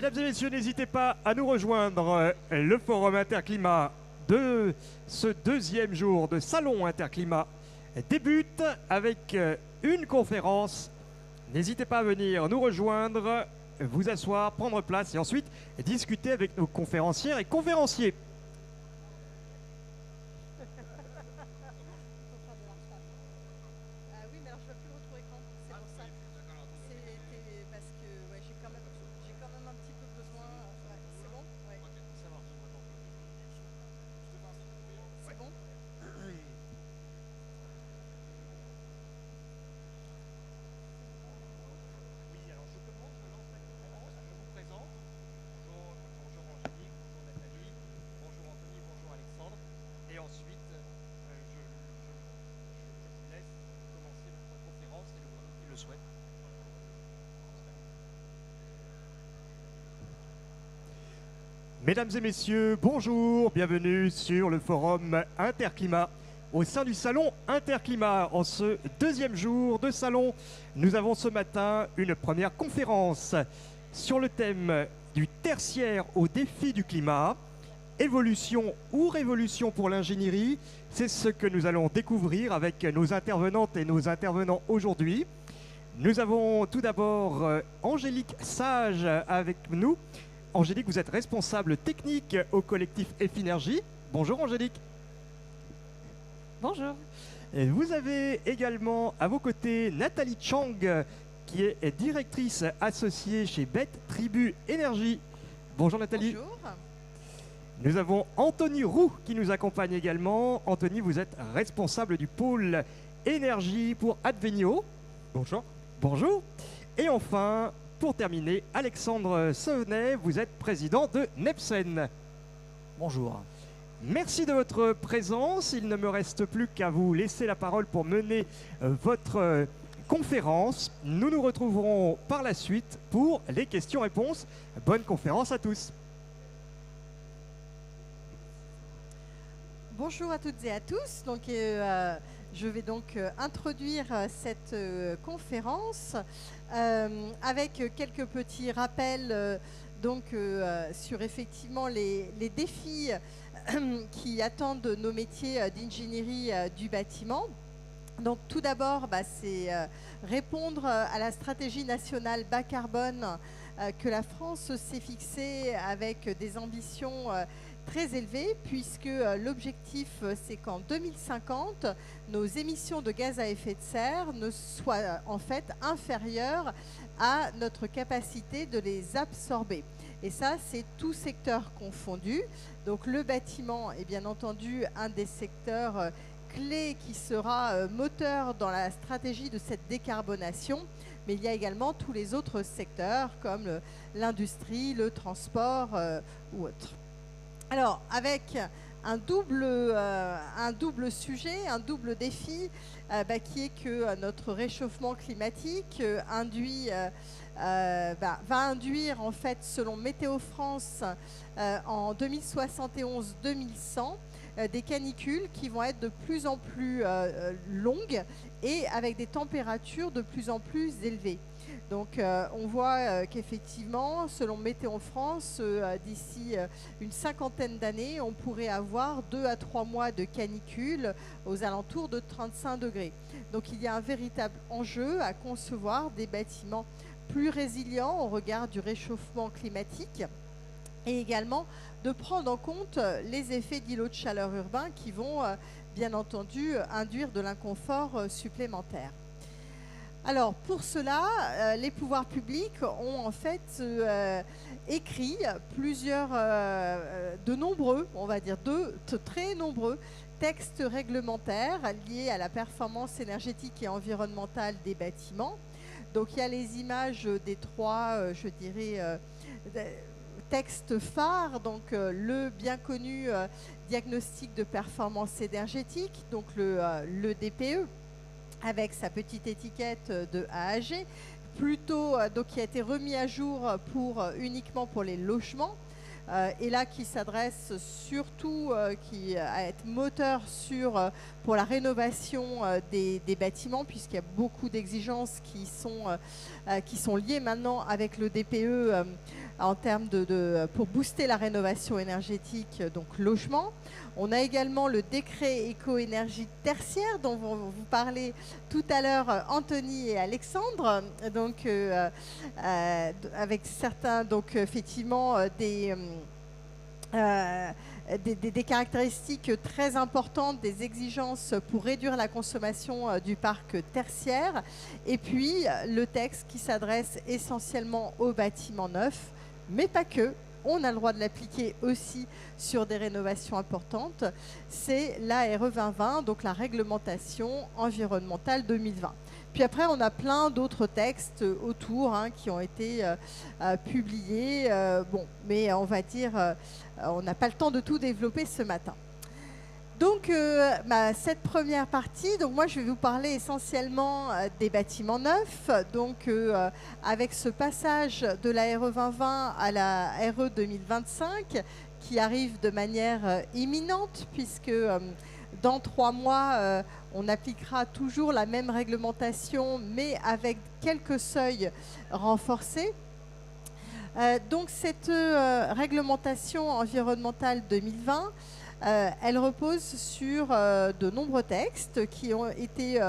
Mesdames et messieurs, n'hésitez pas à nous rejoindre. Le Forum Interclimat de ce deuxième jour de Salon Interclimat débute avec une conférence. N'hésitez pas à venir nous rejoindre, vous asseoir, prendre place et ensuite discuter avec nos conférencières et conférenciers. Mesdames et messieurs, bonjour, bienvenue sur le Forum Interclimat. Au sein du Salon Interclimat, en ce deuxième jour de salon, nous avons ce matin une première conférence sur le thème du tertiaire au défi du climat. Évolution ou révolution pour l'ingénierie, c'est ce que nous allons découvrir avec nos intervenantes et nos intervenants aujourd'hui. Nous avons tout d'abord Angélique Sage avec nous. Angélique, vous êtes responsable technique au collectif F-Énergie. Bonjour Angélique. Bonjour. Et vous avez également à vos côtés Nathalie Chang, qui est directrice associée chez Bête Tribu Énergie. Bonjour Nathalie. Bonjour. Nous avons Anthony Roux qui nous accompagne également. Anthony, vous êtes responsable du pôle énergie pour Advenio. Bonjour. Bonjour. Et enfin, pour terminer, Alexandre Sevenet, vous êtes président de Nepsen. Bonjour. Merci de votre présence. Il ne me reste plus qu'à vous laisser la parole pour mener votre conférence. Nous nous retrouverons par la suite pour les questions-réponses. Bonne conférence à tous. Bonjour à toutes et à tous. Donc, je vais donc introduire cette conférence avec quelques petits rappels sur effectivement les défis qui attendent nos métiers d'ingénierie du bâtiment. Donc tout d'abord, c'est répondre à la stratégie nationale bas carbone que la France s'est fixée avec des ambitions très élevées, puisque l'objectif, c'est qu'en 2050, nos émissions de gaz à effet de serre ne soient en fait inférieures à notre capacité de les absorber. Et ça, c'est tout secteur confondu. Donc le bâtiment est bien entendu un des secteurs clés qui sera moteur dans la stratégie de cette décarbonation. Mais il y a également tous les autres secteurs comme l'industrie, le transport ou autres. Alors, avec un double sujet, un double défi, qui est que notre réchauffement climatique va induire, en fait, selon Météo France, en 2071-2100, des canicules qui vont être de plus en plus longues et avec des températures de plus en plus élevées. Donc on voit qu'effectivement, selon Météo France, d'ici une cinquantaine d'années, on pourrait avoir 2 à 3 mois de canicule aux alentours de 35 degrés. Donc il y a un véritable enjeu à concevoir des bâtiments plus résilients au regard du réchauffement climatique et également de prendre en compte les effets d'îlots de chaleur urbains qui vont bien entendu induire de l'inconfort supplémentaire. Alors pour cela, les pouvoirs publics ont en fait écrit très nombreux textes réglementaires liés à la performance énergétique et environnementale des bâtiments. Donc il y a les images des trois, textes phares, donc le bien connu diagnostic de performance énergétique, donc le DPE, avec sa petite étiquette de A à G, qui a été remis à jour uniquement pour les logements, et là qui s'adresse surtout qui à être moteur pour la rénovation des bâtiments, puisqu'il y a beaucoup d'exigences qui sont liées maintenant avec le DPE en termes pour booster la rénovation énergétique, donc logement. On a également le décret éco-énergie tertiaire dont vont vous parler tout à l'heure Anthony et Alexandre, donc avec certains, donc effectivement des caractéristiques très importantes, des exigences pour réduire la consommation du parc tertiaire, et puis le texte qui s'adresse essentiellement aux bâtiments neufs, mais pas que. On a le droit de l'appliquer aussi sur des rénovations importantes. C'est la RE 2020, donc la réglementation environnementale 2020. Puis après, on a plein d'autres textes autour qui ont été publiés. Mais on va dire, on n'a pas le temps de tout développer ce matin. Donc, cette première partie, donc moi je vais vous parler essentiellement des bâtiments neufs, donc avec ce passage de la RE 2020 à la RE 2025 qui arrive de manière imminente, puisque dans 3 mois, on appliquera toujours la même réglementation, mais avec quelques seuils renforcés. Donc cette réglementation environnementale 2020, elle repose sur de nombreux textes qui ont été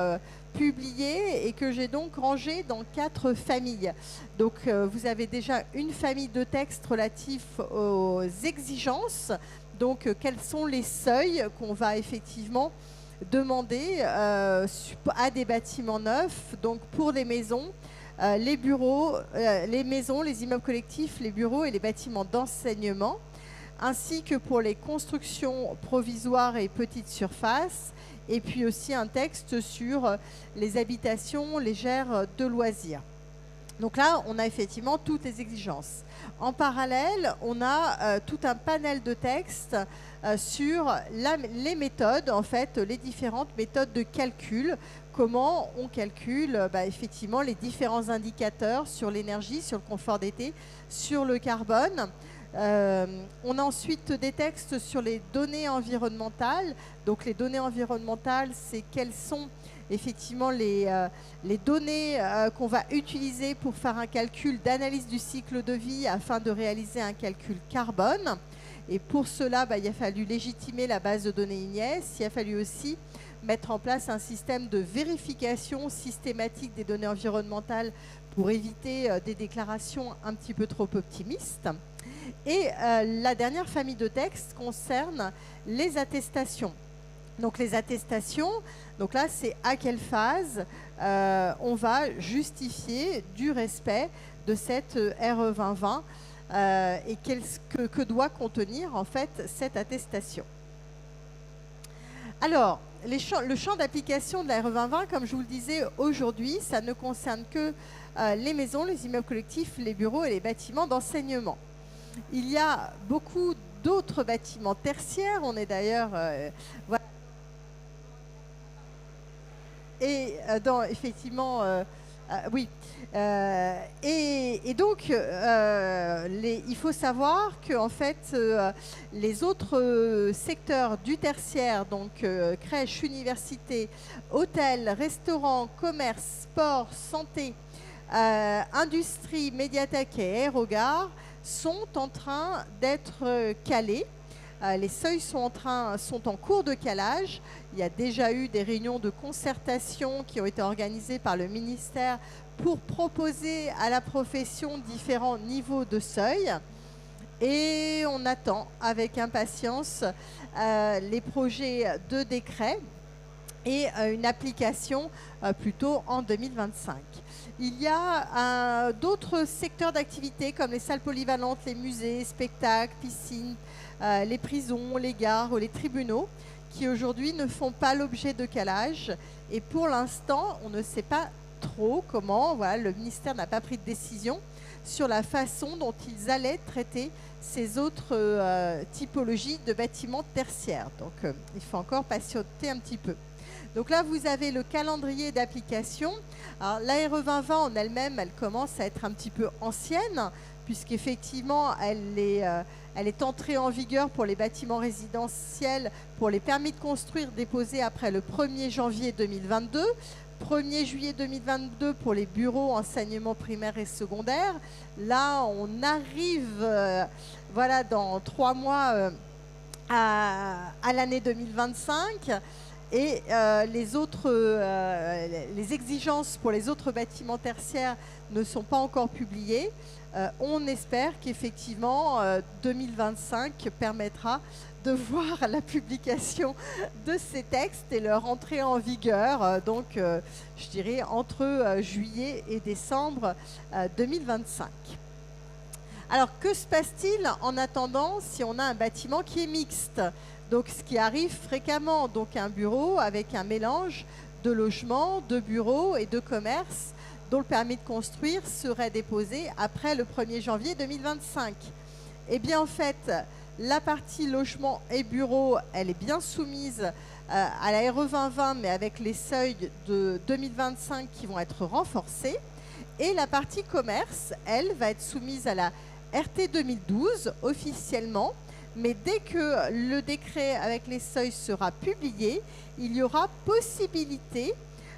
publiés et que j'ai donc rangés dans 4 familles. Donc vous avez déjà une famille de textes relatifs aux exigences, donc quels sont les seuils qu'on va effectivement demander à des bâtiments neufs, donc pour les maisons, les bureaux, les maisons, les immeubles collectifs, les bureaux et les bâtiments d'enseignement, ainsi que pour les constructions provisoires et petites surfaces, et puis aussi un texte sur les habitations légères de loisirs. Donc là, on a effectivement toutes les exigences. En parallèle, on a tout un panel de textes sur les méthodes, en fait, les différentes méthodes de calcul. Comment on calcule effectivement les différents indicateurs sur l'énergie, sur le confort d'été, sur le carbone. On a ensuite des textes sur les données environnementales. Donc les données environnementales, c'est quelles sont effectivement les données qu'on va utiliser pour faire un calcul d'analyse du cycle de vie afin de réaliser un calcul carbone. Et pour cela, il a fallu légitimer la base de données INES. Il a fallu aussi mettre en place un système de vérification systématique des données environnementales pour éviter des déclarations un petit peu trop optimistes. Et la dernière famille de textes concerne les attestations. Donc les attestations, donc là c'est à quelle phase on va justifier du respect de cette RE 2020 et que doit contenir en fait cette attestation. Alors, le champ d'application de la RE 2020, comme je vous le disais aujourd'hui, ça ne concerne que les maisons, les immeubles collectifs, les bureaux et les bâtiments d'enseignement. Il y a beaucoup d'autres bâtiments tertiaires, on est d'ailleurs... voilà. Et effectivement, oui. Et donc, il faut savoir que en fait, les autres secteurs du tertiaire, donc crèches, universités, hôtels, restaurants, commerce, sport, santé, industrie, médiathèque et aérogares, sont en train d'être calés. Les seuils sont en cours de calage. Il y a déjà eu des réunions de concertation qui ont été organisées par le ministère pour proposer à la profession différents niveaux de seuil. Et on attend avec impatience les projets de décret et une application plutôt en 2025. Il y a d'autres secteurs d'activité comme les salles polyvalentes, les musées, spectacles, piscines, les prisons, les gares ou les tribunaux qui aujourd'hui ne font pas l'objet de calage. Et pour l'instant, on ne sait pas trop comment, le ministère n'a pas pris de décision sur la façon dont ils allaient traiter ces autres typologies de bâtiments tertiaires. Donc il faut encore patienter un petit peu. Donc là, vous avez le calendrier d'application. Alors, la RE 2020 en elle-même, elle commence à être un petit peu ancienne, puisqu'effectivement, elle est entrée en vigueur pour les bâtiments résidentiels, pour les permis de construire déposés après le 1er janvier 2022, 1er juillet 2022 pour les bureaux enseignement primaire et secondaire. Là, on arrive voilà, dans 3 mois à l'année 2025. Et les exigences pour les autres bâtiments tertiaires ne sont pas encore publiées. On espère qu'effectivement 2025 permettra de voir la publication de ces textes et leur entrée en vigueur, donc je dirais entre juillet et décembre 2025. Alors que se passe-t-il en attendant si on a un bâtiment qui est mixte? Donc ce qui arrive fréquemment, donc un bureau avec un mélange de logements, de bureaux et de commerces dont le permis de construire serait déposé après le 1er janvier 2025. Eh bien en fait, la partie logement et bureau, elle est bien soumise à la RE 2020, mais avec les seuils de 2025 qui vont être renforcés. Et la partie commerce, elle, va être soumise à la RT 2012 officiellement. Mais dès que le décret avec les seuils sera publié, il y aura possibilité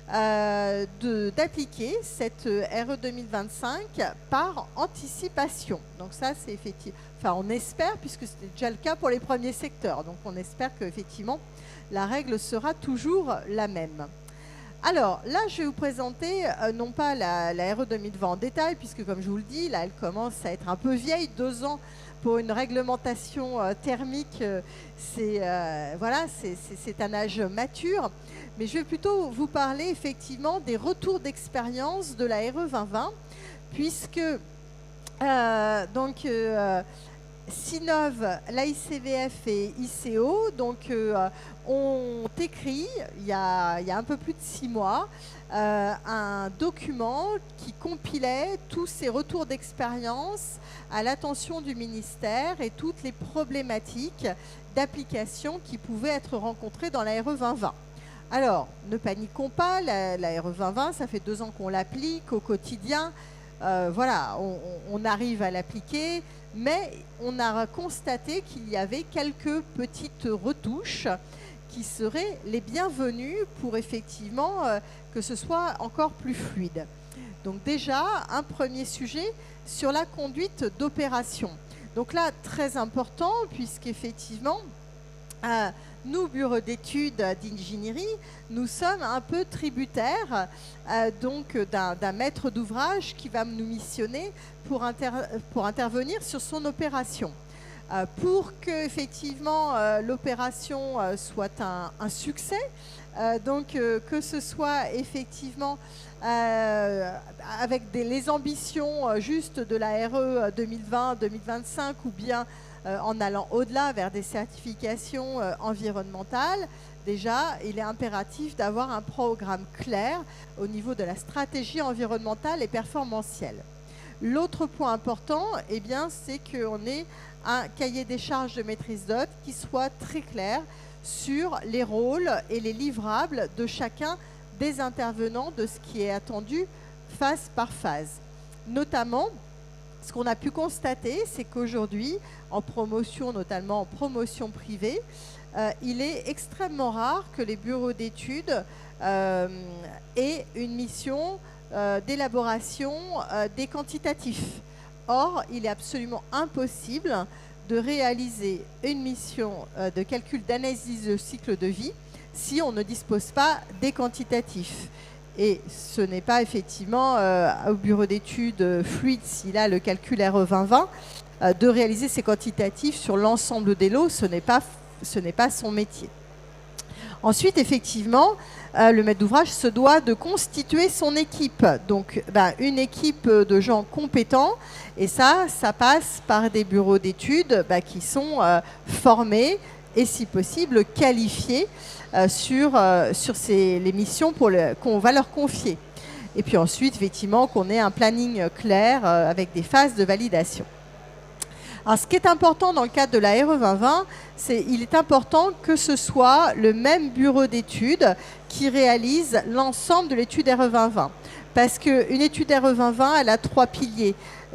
d'appliquer cette RE 2025 par anticipation. Donc ça, c'est effectivement... Enfin, on espère, puisque c'était déjà le cas pour les premiers secteurs. Donc on espère qu'effectivement, la règle sera toujours la même. Alors là, je vais vous présenter non pas la RE 2020 en détail, puisque comme je vous le dis, là, elle commence à être un peu vieille, 2 ans pour une réglementation thermique, c'est un âge mature. Mais je vais plutôt vous parler effectivement des retours d'expérience de la RE 2020, puisque Sinov, l'AICVF et ICO ont écrit il y a un peu plus de 6 mois un document qui compilait tous ces retours d'expérience à l'attention du ministère et toutes les problématiques d'application qui pouvaient être rencontrées dans la RE 2020. Alors, ne paniquons pas, la RE 2020, ça fait 2 ans qu'on l'applique au quotidien. Voilà, on arrive à l'appliquer, mais on a constaté qu'il y avait quelques petites retouches qui seraient les bienvenues pour effectivement que ce soit encore plus fluide. Donc déjà, un premier sujet sur la conduite d'opération. Donc là, très important, puisqu'effectivement, nous, bureaux d'études d'ingénierie, nous sommes un peu tributaires d'un maître d'ouvrage qui va nous missionner pour intervenir sur son opération. Pour que effectivement l'opération soit un succès, que ce soit effectivement avec les ambitions juste de la RE 2020-2025 ou bien en allant au-delà vers des certifications environnementales, déjà, il est impératif d'avoir un programme clair au niveau de la stratégie environnementale et performantielle. L'autre point important, eh bien, c'est qu'on ait un cahier des charges de maîtrise d'œuvre qui soit très clair sur les rôles et les livrables de chacun des intervenants, de ce qui est attendu phase par phase. Notamment, ce qu'on a pu constater, c'est qu'aujourd'hui, en promotion, notamment en promotion privée, il est extrêmement rare que les bureaux d'études aient une mission d'élaboration des quantitatifs. Or, il est absolument impossible de réaliser une mission de calcul d'analyse de cycle de vie si on ne dispose pas des quantitatifs. Et ce n'est pas effectivement au bureau d'études fluide, s'il a le calcul RE 2020, de réaliser ces quantitatifs sur l'ensemble des lots, ce n'est pas son métier. Ensuite, effectivement, le maître d'ouvrage se doit de constituer son équipe. Donc, une équipe de gens compétents, et ça passe par des bureaux d'études qui sont formés et, si possible, qualifiés sur les missions qu'on va leur confier. Et puis ensuite, effectivement, qu'on ait un planning clair avec des phases de validation. Alors, ce qui est important dans le cadre de la RE 2020, c'est qu'il est important que ce soit le même bureau d'études qui réalise l'ensemble de l'étude RE 2020. Parce qu'une étude RE 2020, elle a 3 piliers.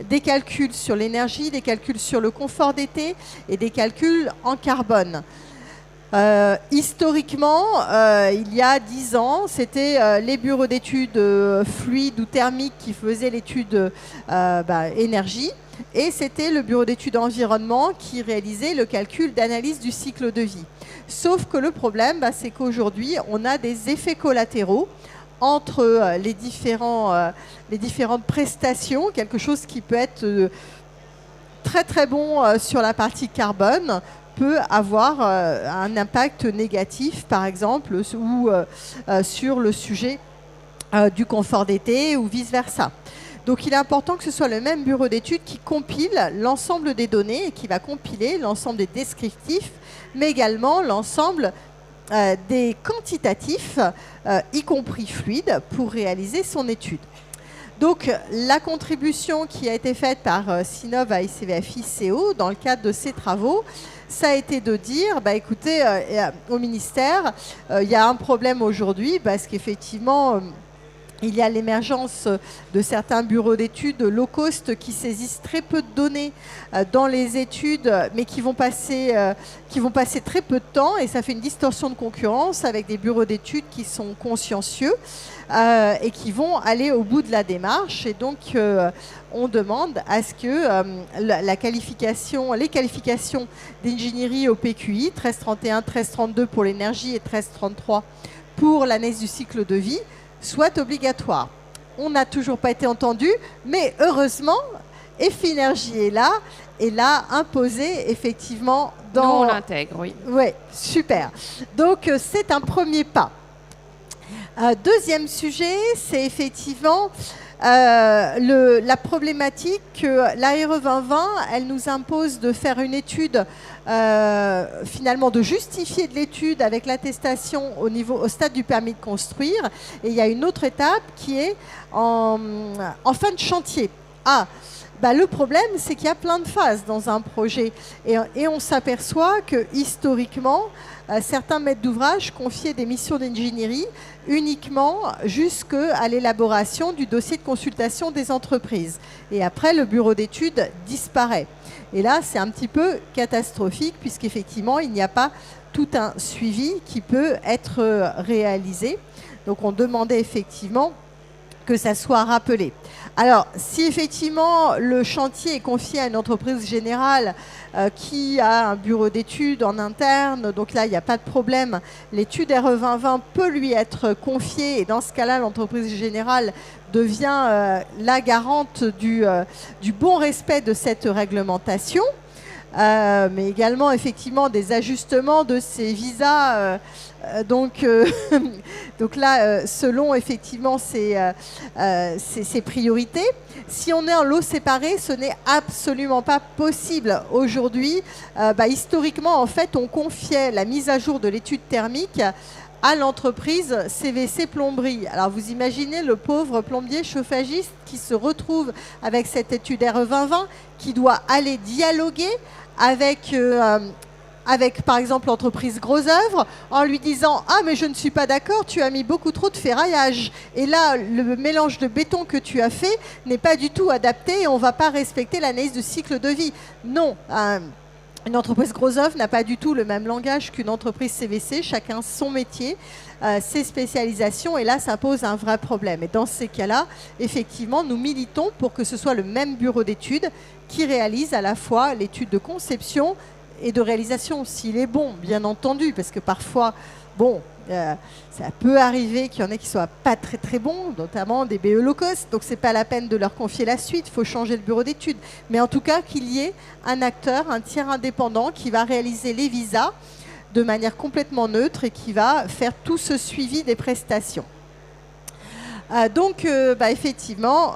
Des calculs sur l'énergie, des calculs sur le confort d'été et des calculs en carbone. Historiquement, il y a 10 ans, c'était les bureaux d'études fluides ou thermiques qui faisaient l'étude énergie, et c'était le bureau d'études environnement qui réalisait le calcul d'analyse du cycle de vie. Sauf que le problème, c'est qu'aujourd'hui, on a des effets collatéraux entre les différentes prestations, quelque chose qui peut être très très bon sur la partie carbone, peut avoir un impact négatif, par exemple, ou sur le sujet du confort d'été ou vice-versa. Donc il est important que ce soit le même bureau d'études qui compile l'ensemble des données et qui va compiler l'ensemble des descriptifs, mais également l'ensemble des quantitatifs, y compris fluides, pour réaliser son étude. Donc la contribution qui a été faite par Sinov à ICVFI-CO dans le cadre de ces travaux, ça a été de dire, écoutez, au ministère, il y a un problème aujourd'hui parce qu'effectivement, il y a l'émergence de certains bureaux d'études low cost qui saisissent très peu de données dans les études, mais qui vont passer très peu de temps, et ça fait une distorsion de concurrence avec des bureaux d'études qui sont consciencieux et qui vont aller au bout de la démarche. Et donc, on demande à ce que les qualifications d'ingénierie au PQI, 1331, 1332 pour l'énergie et 1333 pour l'analyse du cycle de vie, soit obligatoire. On n'a toujours pas été entendu, mais heureusement, EFI Énergie est là et l'a imposé effectivement dans... Nous, on l'intègre, oui. Oui, super. Donc, c'est un premier pas. Deuxième sujet, c'est effectivement la problématique que l'ARE 2020, elle nous impose de faire une étude, finalement de justifier de l'étude avec l'attestation au stade du permis de construire. Et il y a une autre étape qui est en fin de chantier. Le problème, c'est qu'il y a plein de phases dans un projet. Et on s'aperçoit que historiquement, certains maîtres d'ouvrage confiaient des missions d'ingénierie uniquement jusqu'à l'élaboration du dossier de consultation des entreprises. Et après, le bureau d'études disparaît. Et là, c'est un petit peu catastrophique puisqu'effectivement, il n'y a pas tout un suivi qui peut être réalisé. Donc, on demandait effectivement que ça soit rappelé. Alors, si effectivement le chantier est confié à une entreprise générale qui a un bureau d'études en interne, donc là, il n'y a pas de problème. L'étude RE 2020 peut lui être confiée et dans ce cas-là, l'entreprise générale devient la garante du bon respect de cette réglementation. Mais également, effectivement, des ajustements de ces visas. Donc là, selon effectivement ses priorités. Si on est en lot séparé, ce n'est absolument pas possible. Aujourd'hui, historiquement, en fait, on confiait la mise à jour de l'étude thermique à l'entreprise CVC Plomberie. Alors vous imaginez le pauvre plombier chauffagiste qui se retrouve avec cette étude RE 2020, qui doit aller dialoguer avec par exemple l'entreprise Gros Œuvres en lui disant « Ah mais je ne suis pas d'accord, tu as mis beaucoup trop de ferraillage. Et là, le mélange de béton que tu as fait n'est pas du tout adapté et on ne va pas respecter l'analyse de cycle de vie. » Non, une entreprise Gros Œuvres n'a pas du tout le même langage qu'une entreprise CVC, chacun son métier, ses spécialisations, et là ça pose un vrai problème. Et dans ces cas-là, effectivement, nous militons pour que ce soit le même bureau d'études qui réalise à la fois l'étude de conception et de réalisation, s'il est bon, bien entendu, parce que parfois, ça peut arriver qu'il y en ait qui ne soient pas très très bons, notamment des BE low cost, donc ce n'est pas la peine de leur confier la suite, il faut changer le bureau d'études. Mais en tout cas, qu'il y ait un acteur, un tiers indépendant qui va réaliser les visas de manière complètement neutre et qui va faire tout ce suivi des prestations. Effectivement,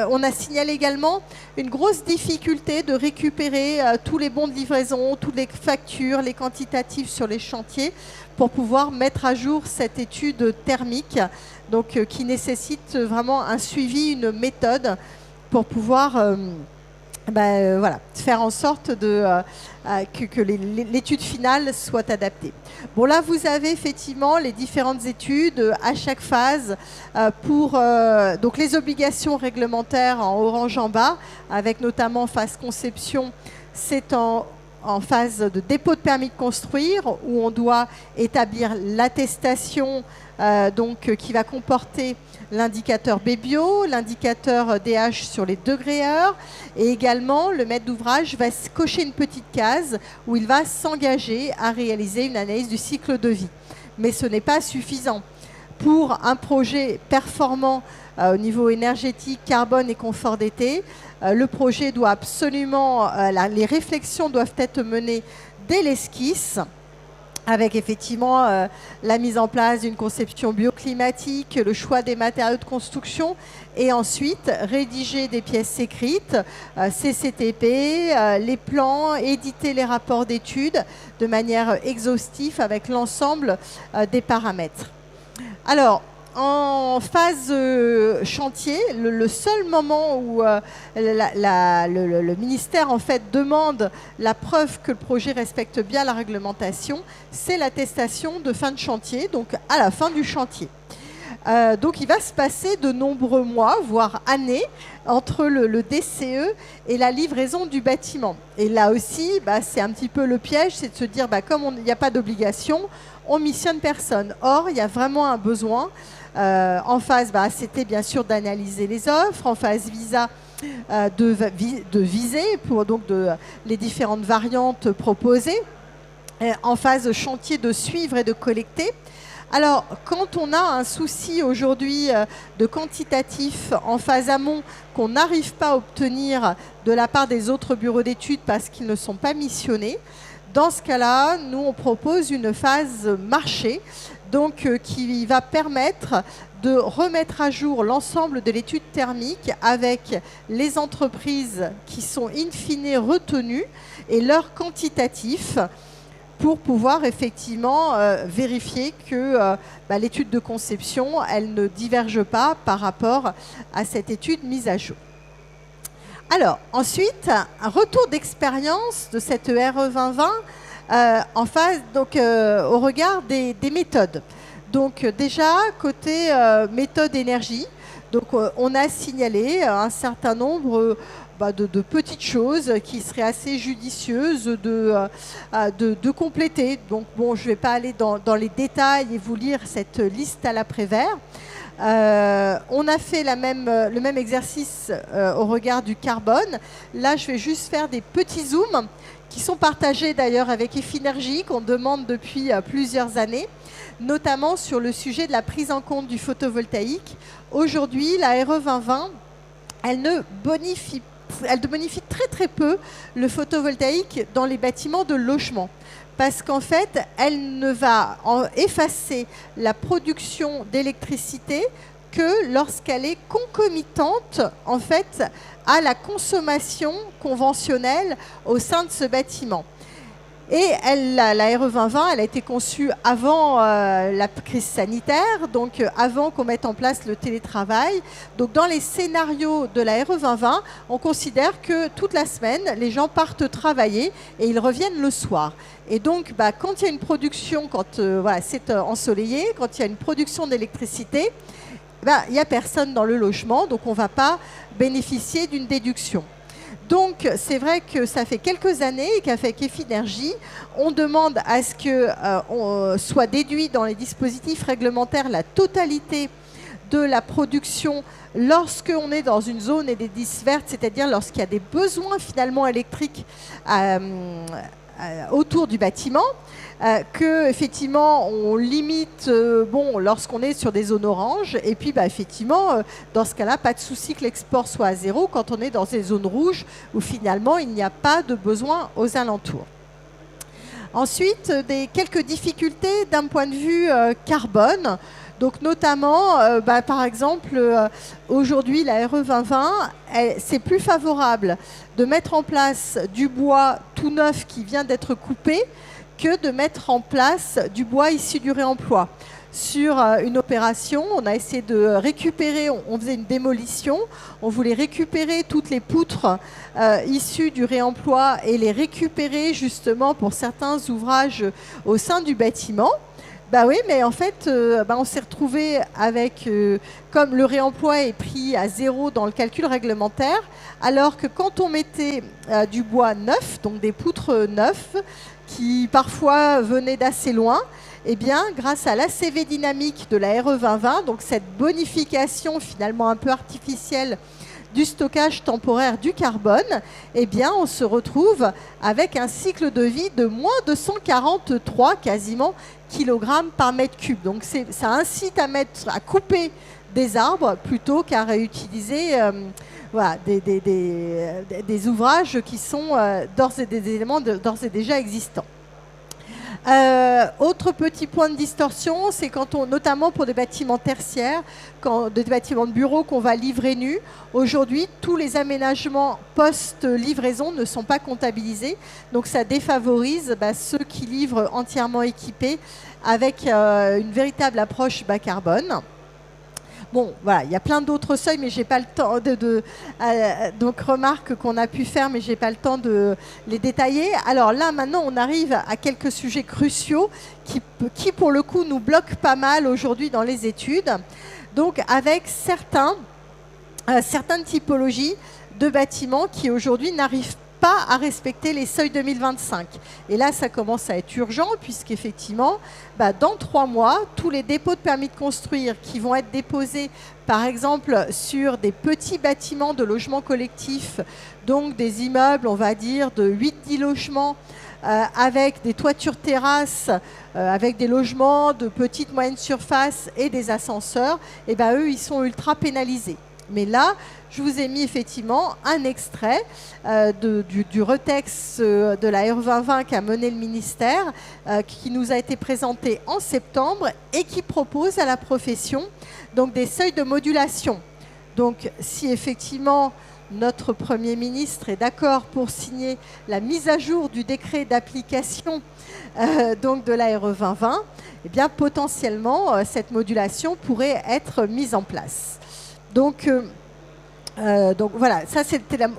on a signalé également une grosse difficulté de récupérer tous les bons de livraison, toutes les factures, les quantitatifs sur les chantiers pour pouvoir mettre à jour cette étude thermique, donc qui nécessite vraiment un suivi, une méthode pour pouvoir faire en sorte que l'étude finale soit adaptée. Bon, là, vous avez effectivement les différentes études à chaque phase pour donc les obligations réglementaires en orange en bas, avec notamment phase conception, c'est en en phase de dépôt de permis de construire, où on doit établir l'attestation qui va comporter l'indicateur BBio, l'indicateur DH sur les degrés-heures, et également le maître d'ouvrage va cocher une petite case où il va s'engager à réaliser une analyse du cycle de vie. Mais ce n'est pas suffisant. Pour un projet performant au niveau énergétique, carbone et confort d'été, le projet doit absolument, les réflexions doivent être menées dès l'esquisse, avec effectivement la mise en place d'une conception bioclimatique, le choix des matériaux de construction, et ensuite rédiger des pièces écrites, CCTP, les plans, éditer les rapports d'études de manière exhaustive avec l'ensemble des paramètres. Alors, en phase chantier, le seul moment où le ministère en fait demande la preuve que le projet respecte bien la réglementation, c'est l'attestation de fin de chantier, donc à la fin du chantier. Donc il va se passer de nombreux mois, voire années, entre le DCE et la livraison du bâtiment. Et là aussi, c'est un petit peu le piège, c'est de se dire, comme il n'y a pas d'obligation, on missionne personne. Or, il y a vraiment un besoin. En phase, c'était bien sûr d'analyser les offres. En phase visa, de viser pour donc les différentes variantes proposées. En phase chantier, de suivre et de collecter. Alors, quand on a un souci aujourd'hui de quantitatif en phase amont qu'on n'arrive pas à obtenir de la part des autres bureaux d'études parce qu'ils ne sont pas missionnés, dans ce cas-là, nous, on propose une phase marché, donc qui va permettre de remettre à jour l'ensemble de l'étude thermique avec les entreprises qui sont in fine retenues et leur quantitatif, pour pouvoir effectivement vérifier que l'étude de conception, elle ne diverge pas par rapport à cette étude mise à jour. Alors, ensuite, un retour d'expérience de cette RE 2020 en phase, au regard des méthodes. Donc déjà, côté méthode énergie, donc, on a signalé un certain nombre de petites choses qui seraient assez judicieuses de compléter. Donc bon, je ne vais pas aller dans les détails et vous lire cette liste à l'après-vert. On a fait le même exercice au regard du carbone. Là, je vais juste faire des petits zooms qui sont partagés d'ailleurs avec Efinergie, qu'on demande depuis plusieurs années, notamment sur le sujet de la prise en compte du photovoltaïque. Aujourd'hui, la RE 2020, elle bonifie très très peu le photovoltaïque dans les bâtiments de logement. Parce qu'en fait, elle ne va effacer la production d'électricité que lorsqu'elle est concomitante en fait à la consommation conventionnelle au sein de ce bâtiment. Et la RE 2020, elle a été conçue avant la crise sanitaire, donc avant qu'on mette en place le télétravail. Donc dans les scénarios de la RE 2020, on considère que toute la semaine, les gens partent travailler et ils reviennent le soir. Et donc, quand il y a une production, quand c'est ensoleillé, quand il y a une production d'électricité, il n'y a personne dans le logement, donc on ne va pas bénéficier d'une déduction. Donc, c'est vrai que ça fait quelques années qu'avec Efinergie, on demande à ce que soit déduit dans les dispositifs réglementaires la totalité de la production lorsqu'on est dans une zone et des disques vertes, c'est-à-dire lorsqu'il y a des besoins finalement électriques autour du bâtiment, que effectivement on limite lorsqu'on est sur des zones oranges, et puis effectivement dans ce cas-là pas de souci que l'export soit à zéro quand on est dans des zones rouges où finalement il n'y a pas de besoin aux alentours. Ensuite, quelques difficultés d'un point de vue carbone. Donc notamment, par exemple, aujourd'hui, la RE 2020, c'est plus favorable de mettre en place du bois tout neuf qui vient d'être coupé que de mettre en place du bois issu du réemploi. Sur une opération, on a essayé de récupérer, on faisait une démolition, on voulait récupérer toutes les poutres issues du réemploi et les récupérer justement pour certains ouvrages au sein du bâtiment. Bah oui, mais en fait, on s'est retrouvé avec, comme le réemploi est pris à 0 dans le calcul réglementaire, alors que quand on mettait du bois neuf, donc des poutres neuves, qui parfois venaient d'assez loin, eh bien, grâce à l'ACV dynamique de la RE 2020, donc cette bonification finalement un peu artificielle du stockage temporaire du carbone, eh bien, on se retrouve avec un cycle de vie de moins 243 quasiment kilogrammes par mètre cube. Donc ça incite à couper des arbres plutôt qu'à réutiliser voilà, des ouvrages qui sont des éléments d'ores et déjà existants. Autre petit point de distorsion, c'est quand notamment pour des bâtiments tertiaires, des bâtiments de bureaux qu'on va livrer nus. Aujourd'hui, tous les aménagements post-livraison ne sont pas comptabilisés. Donc ça défavorise ceux qui livrent entièrement équipés avec une véritable approche bas carbone. Bon, voilà, il y a plein d'autres seuils, mais j'ai pas le temps donc, remarques qu'on a pu faire, mais j'ai pas le temps de les détailler. Alors là, maintenant, on arrive à quelques sujets cruciaux qui pour le coup, nous bloquent pas mal aujourd'hui dans les études. Donc, avec certaines typologies de bâtiments qui aujourd'hui n'arrivent pas à respecter les seuils 2025. Et là, ça commence à être urgent, puisqu'effectivement, dans 3 mois, tous les dépôts de permis de construire qui vont être déposés, par exemple, sur des petits bâtiments de logements collectifs, donc des immeubles, on va dire, de 8-10 logements, avec des toitures terrasses, avec des logements de petite moyenne surface et des ascenseurs, et eux, ils sont ultra pénalisés. Mais là, je vous ai mis effectivement un extrait du retex de la RE 2020 qu'a mené le ministère, qui nous a été présenté en septembre et qui propose à la profession donc, des seuils de modulation. Donc, si effectivement notre Premier ministre est d'accord pour signer la mise à jour du décret d'application donc de la RE 2020, eh bien, potentiellement, cette modulation pourrait être mise en place. Donc voilà, ça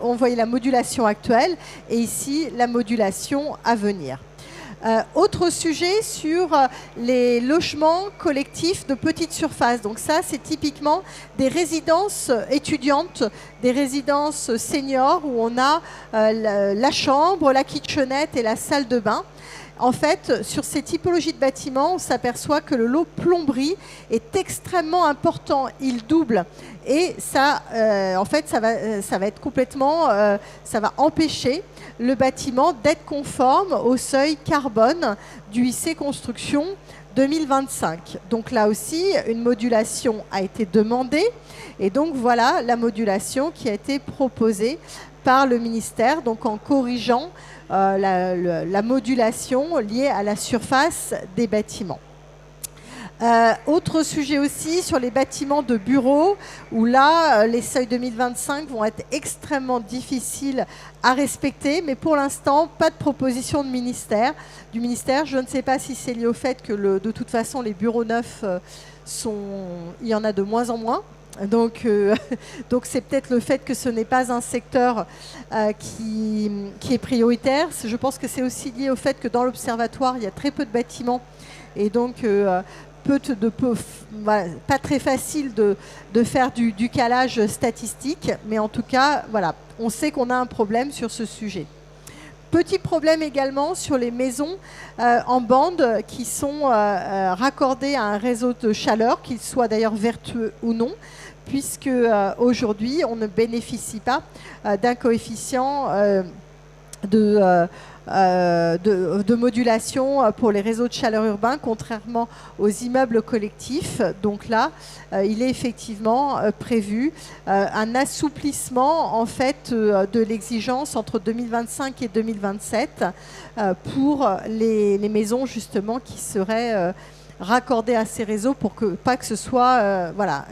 on voyait la modulation actuelle et ici la modulation à venir. Autre sujet sur les logements collectifs de petite surface. Donc ça, c'est typiquement des résidences étudiantes, des résidences seniors où on a la chambre, la kitchenette et la salle de bain. En fait, sur ces typologies de bâtiments, on s'aperçoit que le lot plomberie est extrêmement important. Il double. Et ça, en fait, ça va être complètement... ça va empêcher le bâtiment d'être conforme au seuil carbone du IC Construction 2025. Donc là aussi, une modulation a été demandée. Et donc voilà la modulation qui a été proposée par le ministère, donc en corrigeant la modulation liée à la surface des bâtiments. Autre sujet aussi sur les bâtiments de bureaux, où là, les seuils 2025 vont être extrêmement difficiles à respecter, mais pour l'instant, pas de proposition du ministère. Je ne sais pas si c'est lié au fait que de toute façon, les bureaux neufs, il y en a de moins en moins. Donc c'est peut-être le fait que ce n'est pas un secteur qui est prioritaire. Je pense que c'est aussi lié au fait que dans l'observatoire, il y a très peu de bâtiments et donc pas très facile de faire du calage statistique. Mais en tout cas, voilà, on sait qu'on a un problème sur ce sujet. Petit problème également sur les maisons en bande qui sont raccordées à un réseau de chaleur, qu'il soit d'ailleurs vertueux ou non, puisque aujourd'hui, on ne bénéficie pas d'un coefficient de modulation pour les réseaux de chaleur urbains, contrairement aux immeubles collectifs. Donc là, il est effectivement prévu un assouplissement en fait, de l'exigence entre 2025 et 2027 pour les maisons justement qui seraient raccordées à ces réseaux pour pas que ce soit voilà,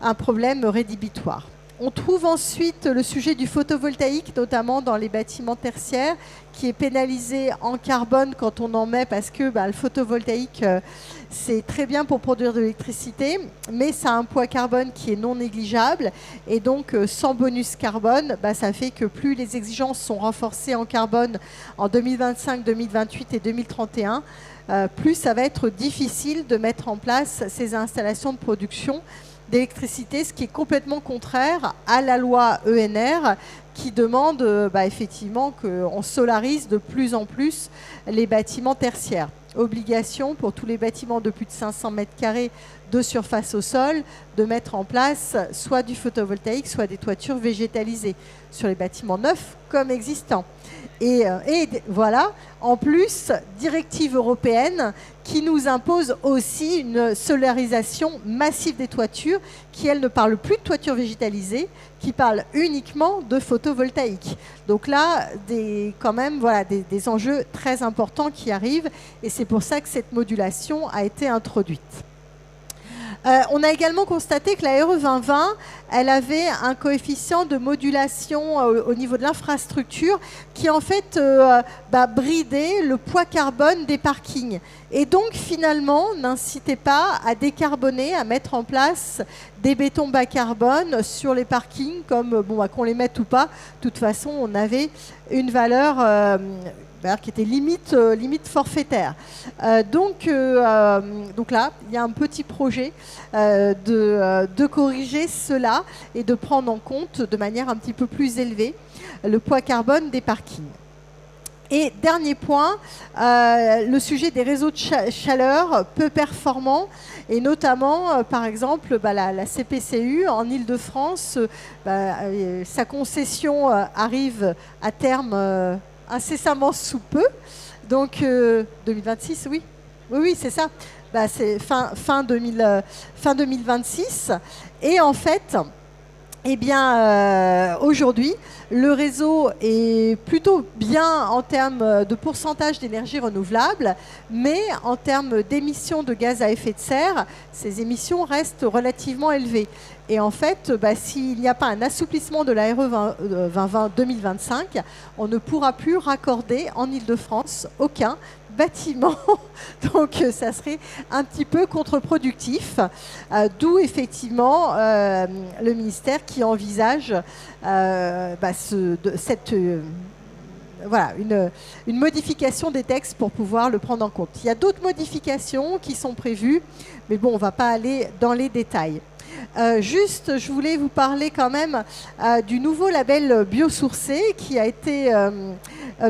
un problème rédhibitoire. On trouve ensuite le sujet du photovoltaïque, notamment dans les bâtiments tertiaires, qui est pénalisé en carbone quand on en met, parce que le photovoltaïque, c'est très bien pour produire de l'électricité, mais ça a un poids carbone qui est non négligeable. Et donc, sans bonus carbone, ça fait que plus les exigences sont renforcées en carbone en 2025, 2028 et 2031, plus ça va être difficile de mettre en place ces installations de production d'électricité, ce qui est complètement contraire à la loi ENR qui demande effectivement qu'on solarise de plus en plus les bâtiments tertiaires. Obligation pour tous les bâtiments de plus de 500 mètres carrés de surface au sol de mettre en place soit du photovoltaïque, soit des toitures végétalisées sur les bâtiments neufs comme existants. Et voilà, en plus, directive européenne qui nous impose aussi une solarisation massive des toitures, qui, elle, ne parle plus de toitures végétalisées, qui parle uniquement de photovoltaïque. Donc là, quand même, voilà, des enjeux très importants qui arrivent, et c'est pour ça que cette modulation a été introduite. On a également constaté que la RE 2020, elle avait un coefficient de modulation au niveau de l'infrastructure qui en fait bridait le poids carbone des parkings. Et donc finalement n'incitait pas à décarboner, à mettre en place des bétons bas carbone sur les parkings, comme qu'on les mette ou pas. De toute façon, on avait une valeur qui était limite forfaitaire. Donc là, il y a un petit projet de corriger cela et de prendre en compte de manière un petit peu plus élevée le poids carbone des parkings. Et dernier point, le sujet des réseaux de chaleur peu performants, et notamment, par exemple, la CPCU en Île-de-France, sa concession arrive à terme incessamment sous peu, donc 2026, oui, c'est ça, c'est fin 2026, et en fait, aujourd'hui, le réseau est plutôt bien en termes de pourcentage d'énergie renouvelable, mais en termes d'émissions de gaz à effet de serre, ces émissions restent relativement élevées. Et en fait, s'il n'y a pas un assouplissement de la RE 2020-2025, on ne pourra plus raccorder en Île-de-France aucun bâtiment. Donc ça serait un petit peu contre-productif, d'où effectivement le ministère qui envisage une modification des textes pour pouvoir le prendre en compte. Il y a d'autres modifications qui sont prévues, mais bon, on ne va pas aller dans les détails. Je voulais vous parler quand même du nouveau label biosourcé qui a été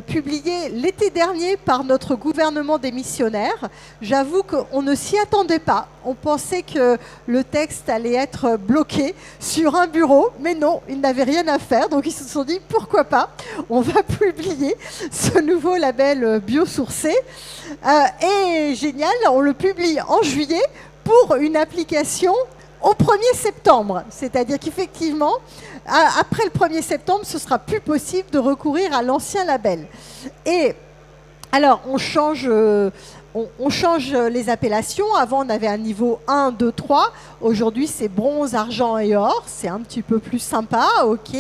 publié l'été dernier par notre gouvernement démissionnaire. J'avoue qu'on ne s'y attendait pas. On pensait que le texte allait être bloqué sur un bureau, mais non, ils n'avaient rien à faire. Donc ils se sont dit, pourquoi pas, on va publier ce nouveau label biosourcé. Et génial, on le publie en juillet pour une application au 1er septembre, c'est-à-dire qu'effectivement, après le 1er septembre, ce sera plus possible de recourir à l'ancien label. Et alors, on change les appellations. Avant, on avait un niveau 1, 2, 3. Aujourd'hui, c'est bronze, argent et or. C'est un petit peu plus sympa, ok.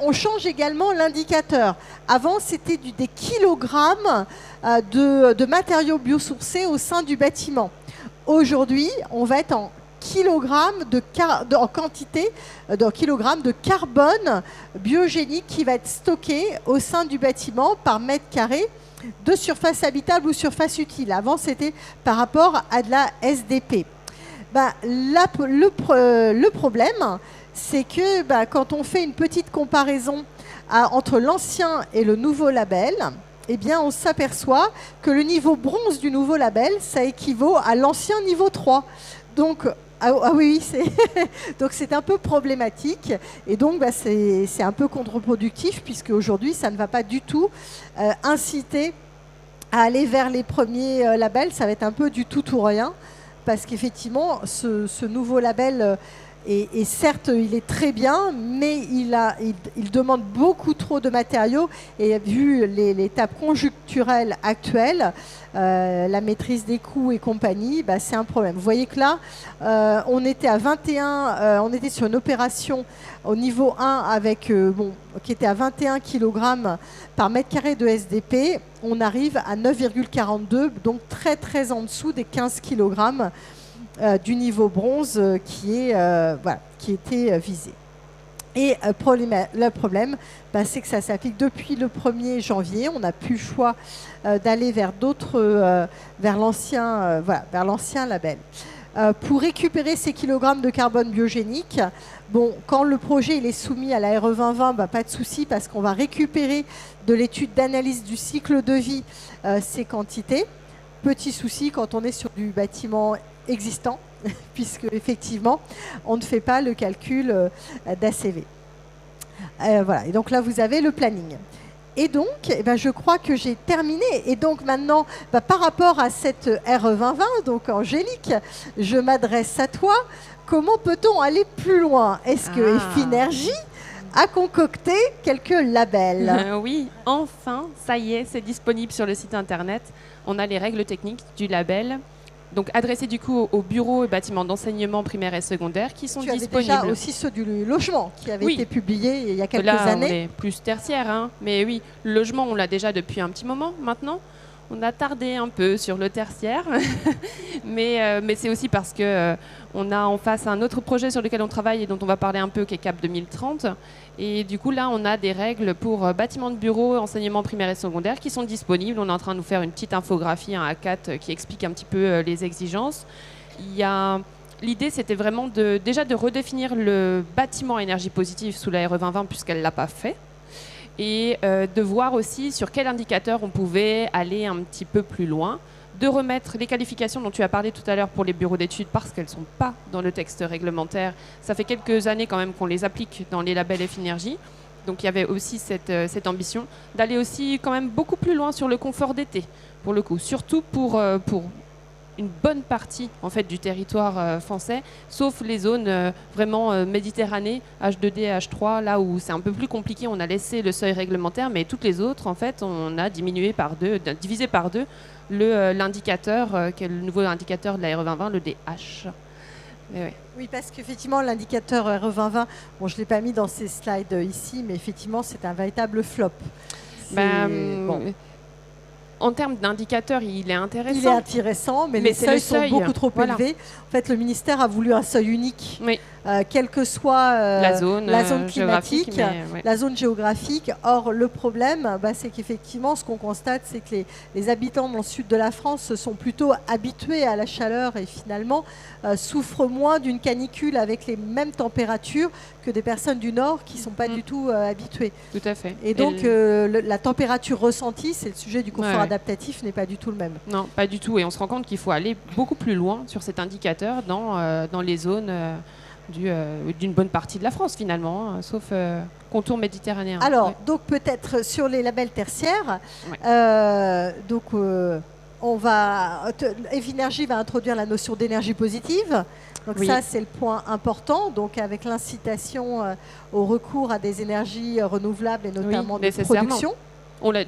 On change également l'indicateur. Avant, c'était des kilogrammes de matériaux biosourcés au sein du bâtiment. Aujourd'hui, on va être en quantité de kilogrammes de carbone biogénique qui va être stocké au sein du bâtiment par mètre carré de surface habitable ou surface utile. Avant, c'était par rapport à de la SDP. Le problème, c'est que quand on fait une petite comparaison entre l'ancien et le nouveau label, on s'aperçoit que le niveau bronze du nouveau label, ça équivaut à l'ancien niveau 3. Donc, donc c'est un peu problématique et donc c'est un peu contre-productif puisque aujourd'hui ça ne va pas du tout inciter à aller vers les premiers labels, ça va être un peu du tout ou rien parce qu'effectivement ce nouveau label et certes il est très bien mais il demande beaucoup trop de matériaux et vu l'étape conjoncturelle actuelle, la maîtrise des coûts et compagnie, c'est un problème. Vous voyez que là, on était à 21, on était sur une opération au niveau 1 avec, qui était à 21 kg par mètre carré de SDP. On arrive à 9,42, donc très très en dessous des 15 kg du niveau bronze qui était visé. Et le problème, c'est que ça s'applique depuis le 1er janvier. On n'a plus le choix d'aller vers vers l'ancien label. Pour récupérer ces kilogrammes de carbone biogénique, quand le projet il est soumis à la RE 2020, pas de souci parce qu'on va récupérer de l'étude d'analyse du cycle de vie ces quantités. Petit souci quand on est sur du bâtiment existant, puisque effectivement, on ne fait pas le calcul d'ACV. Voilà, et donc là, vous avez le planning. Et donc, je crois que j'ai terminé. Et donc maintenant, par rapport à cette RE 2020, donc Angélique, je m'adresse à toi. Comment peut-on aller plus loin? Est-ce que Effinergie a concocté quelques labels? Oui, enfin, ça y est, c'est disponible sur le site internet. On a les règles techniques du label. Donc adressés du coup aux bureaux et bâtiments d'enseignement primaire et secondaire qui sont disponibles. Tu avais déjà aussi ceux du logement qui avaient été publiés il y a quelques années. On est plus tertiaire, hein. Mais oui, le logement, on l'a déjà depuis un petit moment maintenant. On a tardé un peu sur le tertiaire, mais c'est aussi parce que on a en face un autre projet sur lequel on travaille et dont on va parler un peu, qui est CAP 2030. Et du coup, là, on a des règles pour bâtiments de bureaux, enseignement primaire et secondaire qui sont disponibles. On est en train de nous faire une petite infographie, un A4 qui explique un petit peu les exigences. L'idée, c'était vraiment déjà de redéfinir le bâtiment à énergie positive sous la RE 2020 puisqu'elle ne l'a pas fait. Et de voir aussi sur quel indicateur on pouvait aller un petit peu plus loin, de remettre les qualifications dont tu as parlé tout à l'heure pour les bureaux d'études parce qu'elles ne sont pas dans le texte réglementaire. Ça fait quelques années quand même qu'on les applique dans les labels Effinergie. Donc il y avait aussi cette ambition d'aller aussi quand même beaucoup plus loin sur le confort d'été, pour le coup, surtout pour une bonne partie en fait du territoire français, sauf les zones vraiment Méditerranée, H2D, H3, là où c'est un peu plus compliqué, on a laissé le seuil réglementaire, mais toutes les autres, en fait, on a divisé par deux l'indicateur, qui est le nouveau indicateur de la RE 2020, le DH. Oui, parce qu'effectivement, l'indicateur RE 2020, je ne l'ai pas mis dans ces slides ici, mais effectivement, c'est un véritable flop. En termes d'indicateurs, il est intéressant. Il est intéressant, mais les seuils sont beaucoup trop élevés. En fait, le ministère a voulu un seuil unique, quelle que soit la zone climatique, la zone géographique. Or, le problème, c'est qu'effectivement, ce qu'on constate, c'est que les habitants dans le sud de la France se sont plutôt habitués à la chaleur et finalement souffrent moins d'une canicule avec les mêmes températures que des personnes du nord qui ne sont pas du tout habituées. Tout à fait. Et donc, la température ressentie, c'est le sujet du confort adaptatif, n'est pas du tout le même. Non, pas du tout. Et on se rend compte qu'il faut aller beaucoup plus loin sur cet indicateur dans les zones d'une bonne partie de la France, finalement, sauf contour méditerranéen. Alors, donc peut-être sur les labels tertiaires, Effinergie va introduire la notion d'énergie positive. Donc ça, c'est le point important. Donc avec l'incitation au recours à des énergies renouvelables et notamment de production.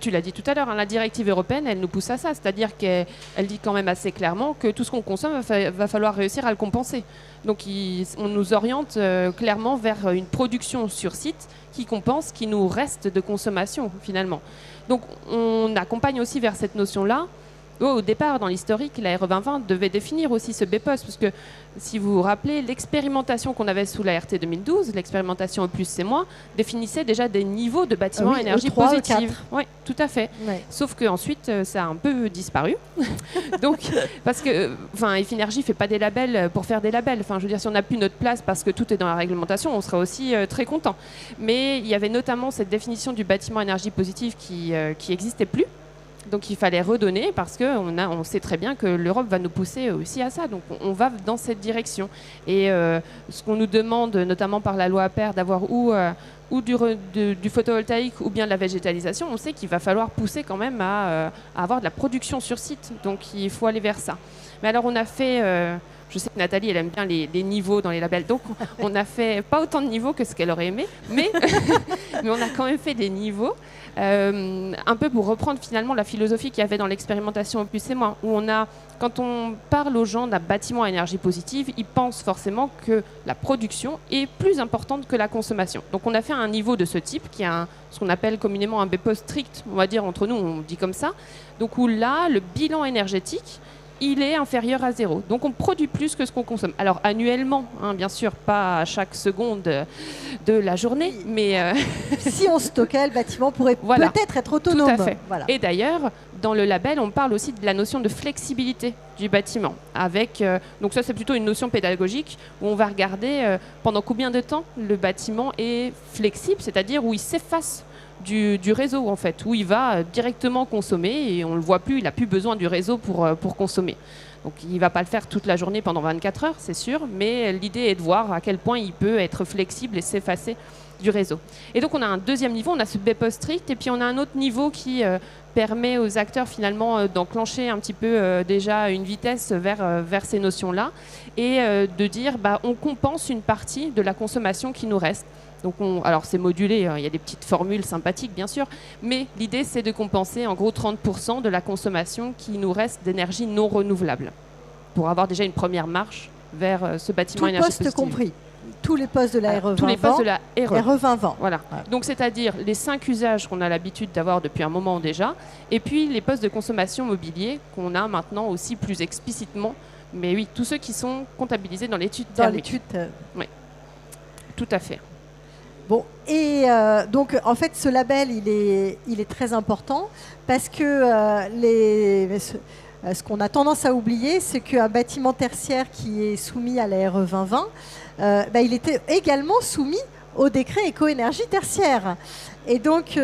Tu l'as dit tout à l'heure, la directive européenne, elle nous pousse à ça. C'est-à-dire qu'elle dit quand même assez clairement que tout ce qu'on consomme, va falloir réussir à le compenser. Donc on nous oriente clairement vers une production sur site qui compense, qui nous reste de consommation finalement. Donc on accompagne aussi vers cette notion-là. Au départ, dans l'historique, la RE 2020 devait définir aussi ce BPOS, parce que si vous vous rappelez, l'expérimentation qu'on avait sous la RT 2012, l'expérimentation E+C-, définissait déjà des niveaux de bâtiments à énergie positive. Oui, tout à fait. Ouais. Sauf qu'ensuite, ça a un peu disparu. Donc, parce que Effinergie ne fait pas des labels pour faire des labels. Enfin, je veux dire, si on n'a plus notre place parce que tout est dans la réglementation, on serait aussi très content. Mais il y avait notamment cette définition du bâtiment à énergie positive qui n'existait plus. Donc il fallait redonner parce qu'on sait très bien que l'Europe va nous pousser aussi à ça. Donc on va dans cette direction. Et ce qu'on nous demande, notamment par la loi APER, d'avoir ou du photovoltaïque ou bien de la végétalisation, on sait qu'il va falloir pousser quand même à avoir de la production sur site. Donc il faut aller vers ça. Mais alors on a fait... je sais que Nathalie, elle aime bien les niveaux dans les labels. Donc, on a fait pas autant de niveaux que ce qu'elle aurait aimé, mais on a quand même fait des niveaux, un peu pour reprendre finalement la philosophie qu'il y avait dans l'expérimentation E+C-, où quand on parle aux gens d'un bâtiment à énergie positive, ils pensent forcément que la production est plus importante que la consommation. Donc, on a fait un niveau de ce type, qui est ce qu'on appelle communément un BPOS strict, on va dire entre nous, on dit comme ça. Donc, où là, le bilan énergétique, il est inférieur à 0. Donc on produit plus que ce qu'on consomme. Alors annuellement, hein, bien sûr, pas à chaque seconde de la journée, mais Si on stockait, le bâtiment pourrait Voilà. peut-être être autonome. Tout à fait. Voilà. Et d'ailleurs, dans le label, on parle aussi de la notion de flexibilité du bâtiment. Donc ça, c'est plutôt une notion pédagogique où on va regarder pendant combien de temps le bâtiment est flexible, c'est-à-dire où il s'efface du réseau, en fait, où il va directement consommer et on ne le voit plus, il n'a plus besoin du réseau pour consommer. Donc il ne va pas le faire toute la journée pendant 24 heures, c'est sûr, mais l'idée est de voir à quel point il peut être flexible et s'effacer du réseau. Et donc on a un deuxième niveau, on a ce BPOS strict, et puis on a un autre niveau qui permet aux acteurs finalement d'enclencher un petit peu déjà une vitesse vers ces notions-là, et de dire on compense une partie de la consommation qui nous reste. Donc alors c'est modulé, il y a des petites formules sympathiques bien sûr, mais l'idée c'est de compenser en gros 30% de la consommation qui nous reste d'énergie non renouvelable, pour avoir déjà une première marche vers ce bâtiment Tout énergie poste positive. compris. Tous les postes de la Alors, RE 20 tous les postes de la RE. RE 20 20. Voilà. Ouais. Donc c'est-à-dire les 5 usages qu'on a l'habitude d'avoir depuis un moment déjà, et puis les postes de consommation mobilier qu'on a maintenant aussi plus explicitement, mais oui, tous ceux qui sont comptabilisés dans l'étude Dans thermique. l'étude. Tout à fait. Bon, et donc en fait ce label il est très important parce que ce qu'on a tendance à oublier, c'est qu'un bâtiment tertiaire qui est soumis à la RE 2020, il était également soumis au décret éco-énergie tertiaire. Et donc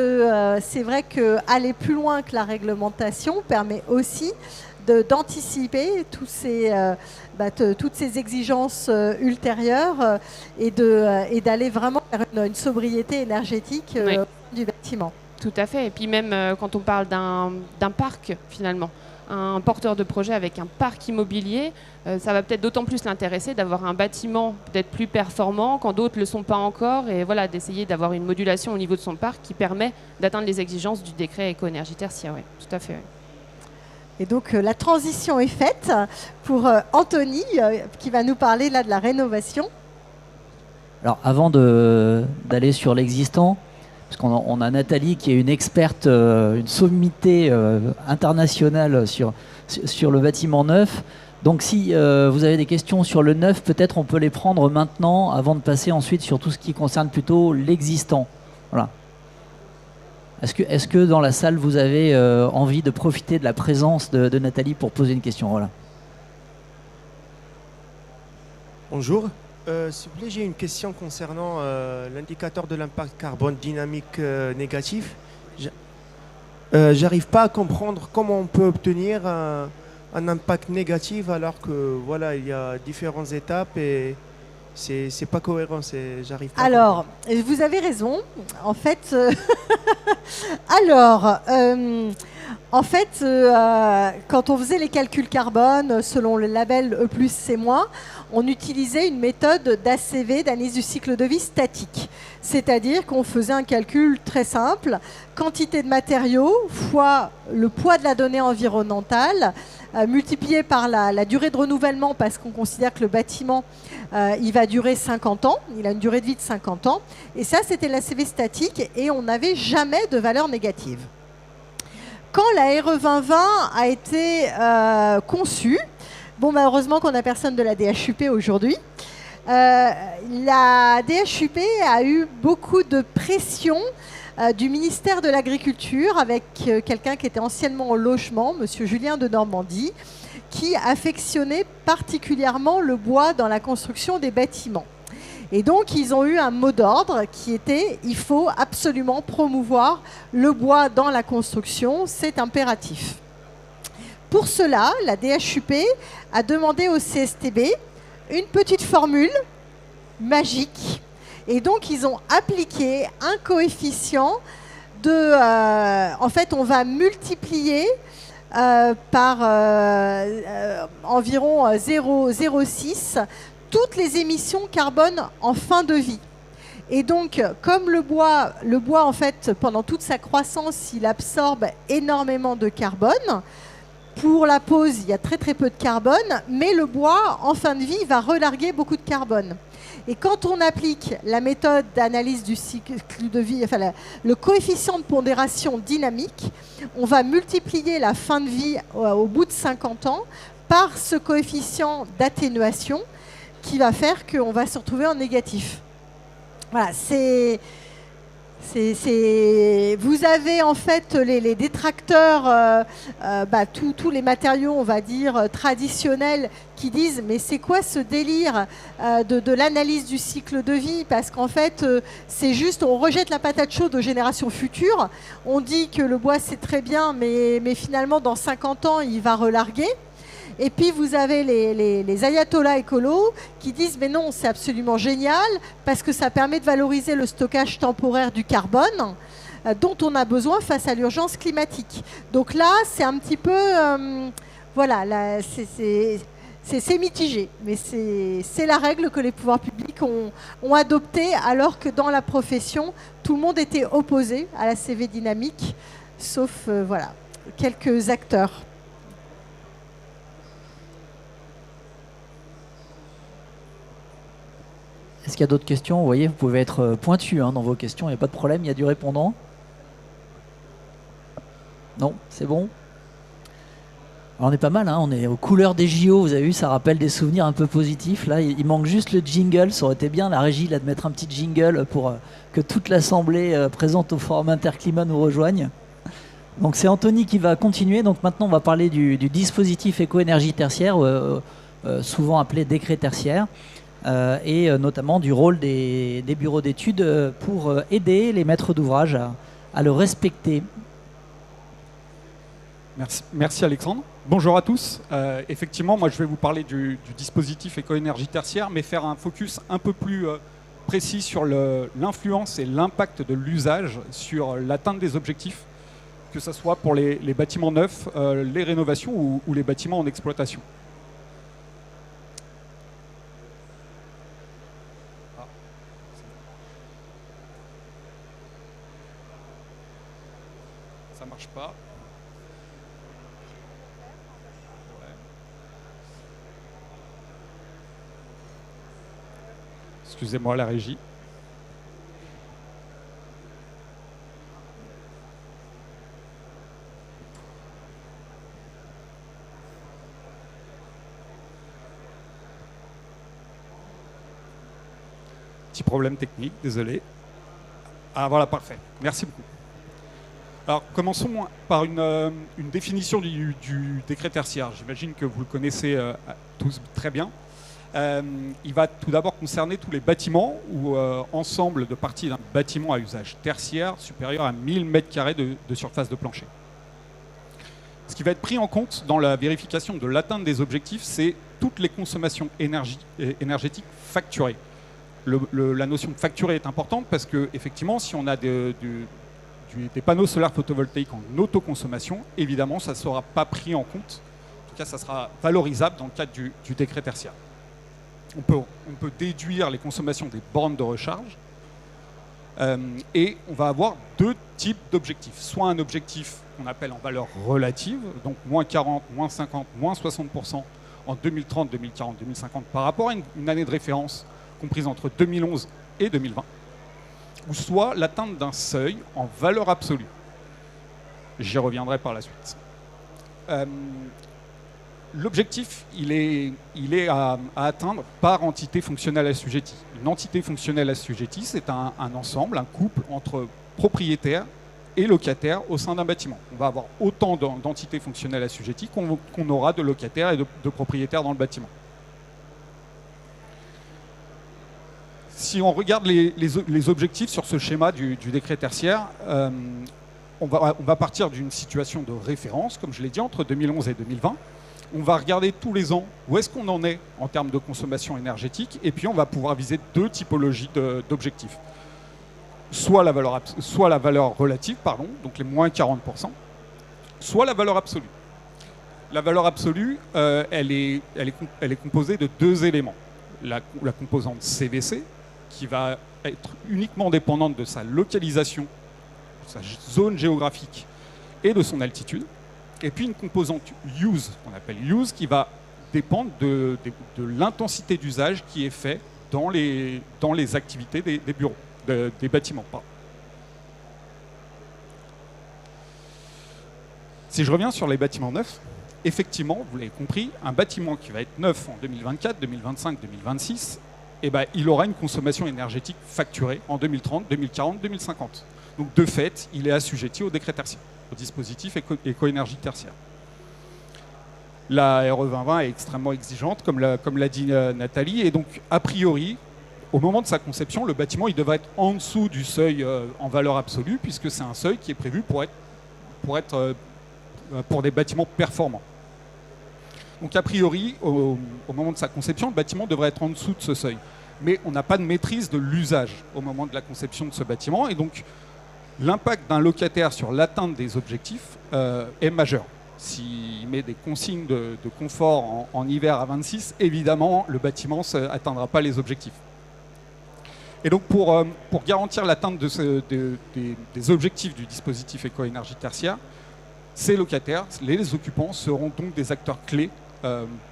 c'est vrai qu'aller plus loin que la réglementation permet aussi d'anticiper toutes ces exigences ultérieures et d'aller vraiment vers une sobriété énergétique Oui. du bâtiment. Tout à fait. Et puis même quand on parle d'un parc, finalement, un porteur de projet avec un parc immobilier, ça va peut-être d'autant plus l'intéresser d'avoir un bâtiment peut-être plus performant quand d'autres ne le sont pas encore, et voilà, d'essayer d'avoir une modulation au niveau de son parc qui permet d'atteindre les exigences du décret éco-énergie tertiaire. Oui, tout à fait. Oui. Et donc la transition est faite pour Anthony qui va nous parler là de la rénovation. Alors avant d'aller sur l'existant, parce qu'on a Nathalie qui est une experte, une sommité internationale sur le bâtiment neuf. Donc si vous avez des questions sur le neuf, peut-être on peut les prendre maintenant avant de passer ensuite sur tout ce qui concerne plutôt l'existant. Voilà. Est-ce que dans la salle, vous avez envie de profiter de la présence de Nathalie pour poser une question? Voilà. Bonjour. S'il vous plaît, j'ai une question concernant l'indicateur de l'impact carbone dynamique négatif. J'arrive pas à comprendre comment on peut obtenir un impact négatif alors que voilà, il y a différentes étapes et c'est pas cohérent. J'arrive pas. Alors, vous avez raison. En fait, quand on faisait les calculs carbone selon le label E+, C-, on utilisait une méthode d'ACV, d'analyse du cycle de vie statique. C'est-à-dire qu'on faisait un calcul très simple, quantité de matériaux fois le poids de la donnée environnementale, multiplié par la durée de renouvellement, parce qu'on considère que le bâtiment, il va durer 50 ans, il a une durée de vie de 50 ans. Et ça, c'était l'ACV statique, et on n'avait jamais de valeur négative. Quand la RE 2020 a été conçue, heureusement qu'on n'a personne de la DHUP aujourd'hui. La DHUP a eu beaucoup de pression du ministère de l'Agriculture avec quelqu'un qui était anciennement au logement, M. Julien de Normandie, qui affectionnait particulièrement le bois dans la construction des bâtiments. Et donc, ils ont eu un mot d'ordre qui était « il faut absolument promouvoir le bois dans la construction, c'est impératif ». Pour cela, la DHUP a demandé au CSTB une petite formule magique. Et donc, ils ont appliqué un coefficient de... en fait, on va multiplier par environ 0,06 toutes les émissions carbone en fin de vie. Et donc, comme le bois, en fait, pendant toute sa croissance, il absorbe énormément de carbone. Pour la pose, il y a très très peu de carbone, mais le bois, en fin de vie, va relarguer beaucoup de carbone. Et quand on applique la méthode d'analyse du cycle de vie, enfin le coefficient de pondération dynamique, on va multiplier la fin de vie au bout de 50 ans par ce coefficient d'atténuation qui va faire qu'on va se retrouver en négatif. Voilà, vous avez en fait les détracteurs, tous les matériaux, on va dire, traditionnels qui disent mais c'est quoi ce délire de l'analyse du cycle de vie? Parce qu'en fait, c'est juste, on rejette la patate chaude aux générations futures. On dit que le bois c'est très bien, mais finalement dans 50 ans, il va relarguer. Et puis vous avez les ayatollahs écolos qui disent mais non, c'est absolument génial parce que ça permet de valoriser le stockage temporaire du carbone dont on a besoin face à l'urgence climatique. Donc là, c'est un petit peu... voilà, là, c'est mitigé, mais c'est la règle que les pouvoirs publics ont adoptée alors que dans la profession, tout le monde était opposé à la CV dynamique, sauf voilà, quelques acteurs. Est-ce qu'il y a d'autres questions? Vous voyez, vous pouvez être pointu dans vos questions, il n'y a pas de problème, il y a du répondant. Non, c'est bon. Alors on est pas mal, on est aux couleurs des JO, vous avez vu, ça rappelle des souvenirs un peu positifs. Là, il manque juste le jingle, ça aurait été bien, la régie, là, de mettre un petit jingle pour que toute l'assemblée présente au Forum Interclimat nous rejoigne. Donc c'est Anthony qui va continuer. Donc maintenant, on va parler du dispositif éco-énergie tertiaire, souvent appelé décret tertiaire. Et notamment du rôle des bureaux d'études pour aider les maîtres d'ouvrage à le respecter. Merci Alexandre. Bonjour à tous. Effectivement, moi je vais vous parler du dispositif éco-énergie tertiaire, mais faire un focus un peu plus précis sur l'influence et l'impact de l'usage sur l'atteinte des objectifs, que ce soit pour les bâtiments neufs, les rénovations ou les bâtiments en exploitation. Ça marche pas. Ouais. Excusez-moi la régie. Petit problème technique, désolé. Ah voilà, parfait. Merci beaucoup. Alors, commençons par une définition du décret tertiaire. J'imagine que vous le connaissez tous très bien. Il va tout d'abord concerner tous les bâtiments ou ensemble de parties d'un bâtiment à usage tertiaire supérieur à 1000 m² de surface de plancher. Ce qui va être pris en compte dans la vérification de l'atteinte des objectifs, c'est toutes les consommations énergétiques facturées. La notion de facturé est importante parce que, effectivement, si on a des panneaux solaires photovoltaïques en autoconsommation, évidemment, ça ne sera pas pris en compte. En tout cas, ça sera valorisable dans le cadre du décret tertiaire. On peut déduire les consommations des bornes de recharge et on va avoir deux types d'objectifs. Soit un objectif qu'on appelle en valeur relative, donc moins 40, moins 50, moins 60% en 2030, 2040, 2050 par rapport à une année de référence comprise entre 2011 et 2020. Ou soit l'atteinte d'un seuil en valeur absolue. J'y reviendrai par la suite. L'objectif, il est à atteindre par entité fonctionnelle assujettie. Une entité fonctionnelle assujettie, c'est un ensemble, un couple entre propriétaires et locataires au sein d'un bâtiment. On va avoir autant d'entités fonctionnelles assujetties qu'on aura de locataires et de propriétaires dans le bâtiment. Si on regarde les objectifs sur ce schéma du décret tertiaire, on va partir d'une situation de référence, comme je l'ai dit, entre 2011 et 2020. On va regarder tous les ans où est-ce qu'on en est en termes de consommation énergétique, et puis on va pouvoir viser deux typologies d'objectifs. Soit la valeur relative, donc les moins 40%, soit la valeur absolue. La valeur absolue, elle est composée de deux éléments. La composante CVC, qui va être uniquement dépendante de sa localisation, de sa zone géographique et de son altitude. Et puis une composante use, qu'on appelle use, qui va dépendre de l'intensité d'usage qui est fait dans les activités des bureaux, des bâtiments. Si je reviens sur les bâtiments neufs, effectivement, vous l'avez compris, un bâtiment qui va être neuf en 2024, 2025, 2026, eh ben, il aura une consommation énergétique facturée en 2030, 2040, 2050. Donc de fait, il est assujetti au décret tertiaire, au dispositif éco-énergie tertiaire. La RE 2020 est extrêmement exigeante, comme l'a dit Nathalie, et donc a priori, au moment de sa conception, le bâtiment il devrait être en dessous du seuil en valeur absolue, puisque c'est un seuil qui est prévu pour des bâtiments performants. Donc a priori, au moment de sa conception, le bâtiment devrait être en dessous de ce seuil. Mais on n'a pas de maîtrise de l'usage au moment de la conception de ce bâtiment, et donc l'impact d'un locataire sur l'atteinte des objectifs est majeur. S'il met des consignes de confort en hiver à 26, évidemment, le bâtiment n'atteindra pas les objectifs. Et donc, pour garantir l'atteinte des objectifs du dispositif éco-énergie tertiaire, ces locataires, les occupants, seront donc des acteurs clés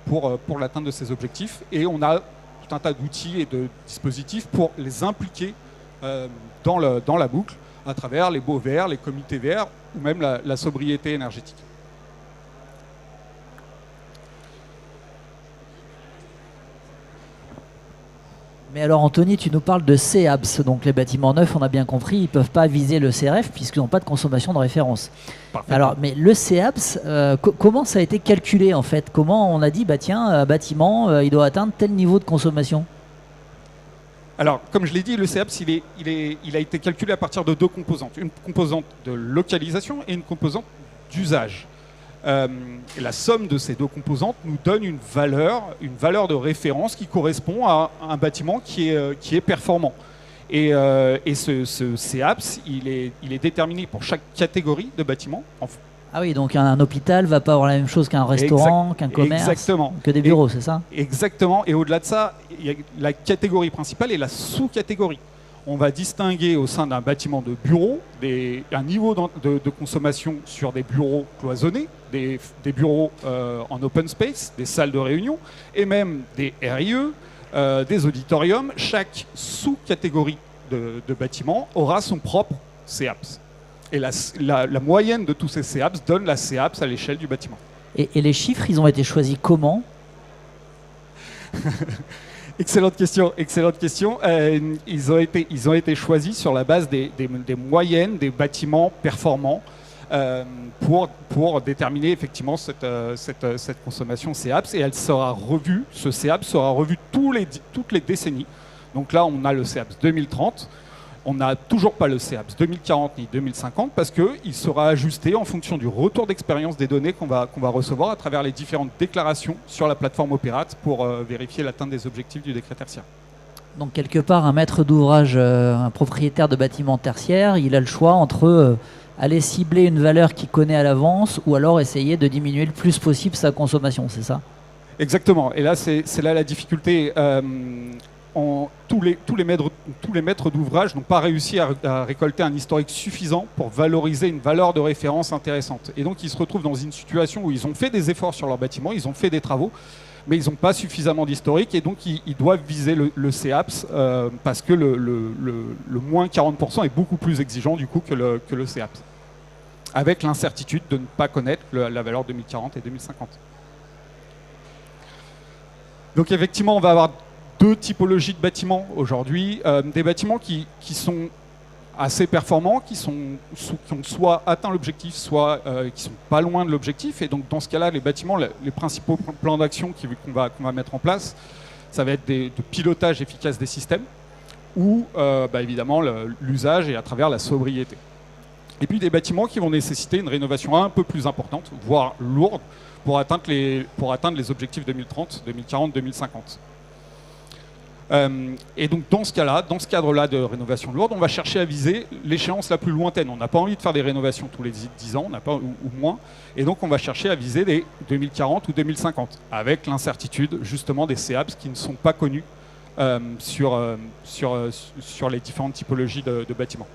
pour l'atteinte de ces objectifs. Et on a tout un tas d'outils et de dispositifs pour les impliquer dans la boucle, à travers les baux verts, les comités verts, ou même la sobriété énergétique. Mais alors Anthony, tu nous parles de CEABS, donc les bâtiments neufs, on a bien compris, ils ne peuvent pas viser le CRF puisqu'ils n'ont pas de consommation de référence. Alors, mais le CEABS, comment ça a été calculé en fait? Comment on a dit, bah tiens, un bâtiment, il doit atteindre tel niveau de consommation? Alors, comme je l'ai dit, le CEABS, il a été calculé à partir de deux composantes. Une composante de localisation et une composante d'usage. La somme de ces deux composantes nous donne une valeur de référence qui correspond à un bâtiment qui est performant. Et ce CEABS, il est déterminé pour chaque catégorie de bâtiment. Ah oui, donc un hôpital ne va pas avoir la même chose qu'un restaurant, qu'un commerce, que des bureaux, c'est ça? Exactement. Et au-delà de ça, il y a la catégorie principale et la sous-catégorie. On va distinguer au sein d'un bâtiment de bureau un niveau de consommation sur des bureaux cloisonnés, des bureaux en open space, des salles de réunion, et même des RIE, des auditoriums. Chaque sous-catégorie de bâtiment aura son propre CEABS. Et la moyenne de tous ces CEABS donne la CEABS à l'échelle du bâtiment. Et les chiffres, ils ont été choisis comment? Excellente question. Ils ont été choisis sur la base des moyennes des bâtiments performants pour déterminer effectivement cette consommation CEABS. Et elle sera revue, ce CEABS sera revu toutes les décennies. Donc là, on a le CEABS 2030. On n'a toujours pas le CEABS 2040 ni 2050 parce qu'il sera ajusté en fonction du retour d'expérience des données qu'on va recevoir à travers les différentes déclarations sur la plateforme Opérate pour vérifier l'atteinte des objectifs du décret tertiaire. Donc quelque part, un maître d'ouvrage, un propriétaire de bâtiment tertiaire, il a le choix entre aller cibler une valeur qu'il connaît à l'avance ou alors essayer de diminuer le plus possible sa consommation, c'est ça? Exactement. Et là, c'est là la difficulté. Tous les maîtres d'ouvrage n'ont pas réussi à récolter un historique suffisant pour valoriser une valeur de référence intéressante. Et donc, ils se retrouvent dans une situation où ils ont fait des efforts sur leur bâtiment, ils ont fait des travaux, mais ils n'ont pas suffisamment d'historique et donc ils doivent viser le CEABS parce que le moins 40% est beaucoup plus exigeant du coup que le CEABS, avec l'incertitude de ne pas connaître la valeur 2040 et 2050. Donc effectivement, on va avoir deux typologies de bâtiments aujourd'hui. Des bâtiments qui sont assez performants, qui ont soit atteint l'objectif, soit qui sont pas loin de l'objectif. Et donc dans ce cas-là, les bâtiments, les principaux plans d'action qu'on va mettre en place, ça va être de pilotage efficace des systèmes ou évidemment l'usage et à travers la sobriété. Et puis des bâtiments qui vont nécessiter une rénovation un peu plus importante, voire lourde, pour atteindre les objectifs 2030, 2040, 2050. Et donc dans ce cas-là, dans ce cadre-là de rénovation lourde, on va chercher à viser l'échéance la plus lointaine. On n'a pas envie de faire des rénovations tous les 10 ans, ou moins, et donc on va chercher à viser des 2040 ou 2050, avec l'incertitude justement des CEABS qui ne sont pas connus sur les différentes typologies de bâtiments.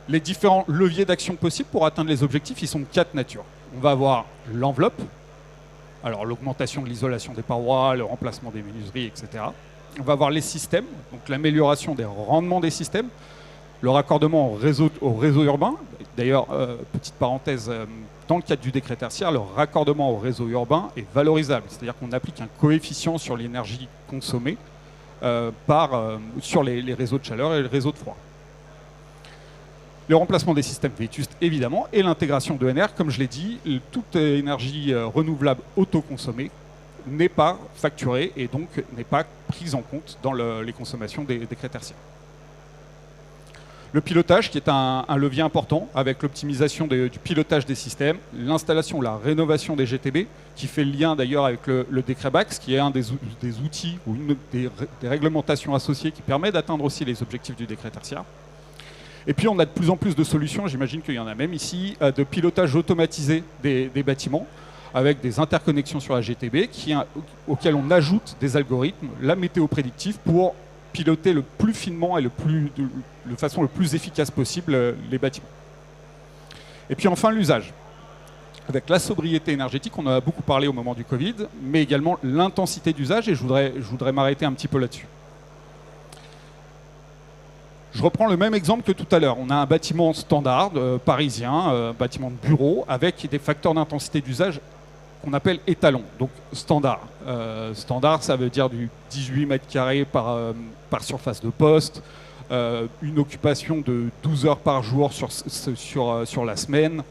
Les différents leviers d'action possibles pour atteindre les objectifs, ils sont de 4 natures. On va avoir l'enveloppe, alors l'augmentation de l'isolation des parois, le remplacement des menuiseries, etc. On va avoir les systèmes, donc l'amélioration des rendements des systèmes. le raccordement au réseau urbain. D'ailleurs, petite parenthèse, dans le cadre du décret tertiaire, le raccordement au réseau urbain est valorisable. C'est-à-dire qu'on applique un coefficient sur l'énergie consommée sur les réseaux de chaleur et les réseaux de froid. Le remplacement des systèmes vétustes, évidemment, et l'intégration d'ENR, comme je l'ai dit, toute énergie renouvelable autoconsommée n'est pas facturée et donc n'est pas prise en compte dans les consommations des décrets tertiaires. Le pilotage, qui est un levier important avec l'optimisation du pilotage des systèmes, l'installation, la rénovation des GTB, qui fait le lien d'ailleurs avec le décret BACS, qui est un des outils ou une des réglementations associées qui permet d'atteindre aussi les objectifs du décret tertiaire. Et puis on a de plus en plus de solutions, j'imagine qu'il y en a même ici, de pilotage automatisé des bâtiments, avec des interconnexions sur la GTB, auxquelles on ajoute des algorithmes, la météo prédictive, pour piloter le plus finement et de façon le plus efficace possible les bâtiments. Et puis enfin l'usage. Avec la sobriété énergétique, on en a beaucoup parlé au moment du Covid, mais également l'intensité d'usage, et je voudrais m'arrêter un petit peu là-dessus. Je reprends le même exemple que tout à l'heure. On a un bâtiment standard parisien, bâtiment de bureau, avec des facteurs d'intensité d'usage qu'on appelle étalons, donc standard. Standard, ça veut dire du 18 mètres carrés par surface de poste, une occupation de 12 heures par jour sur la semaine,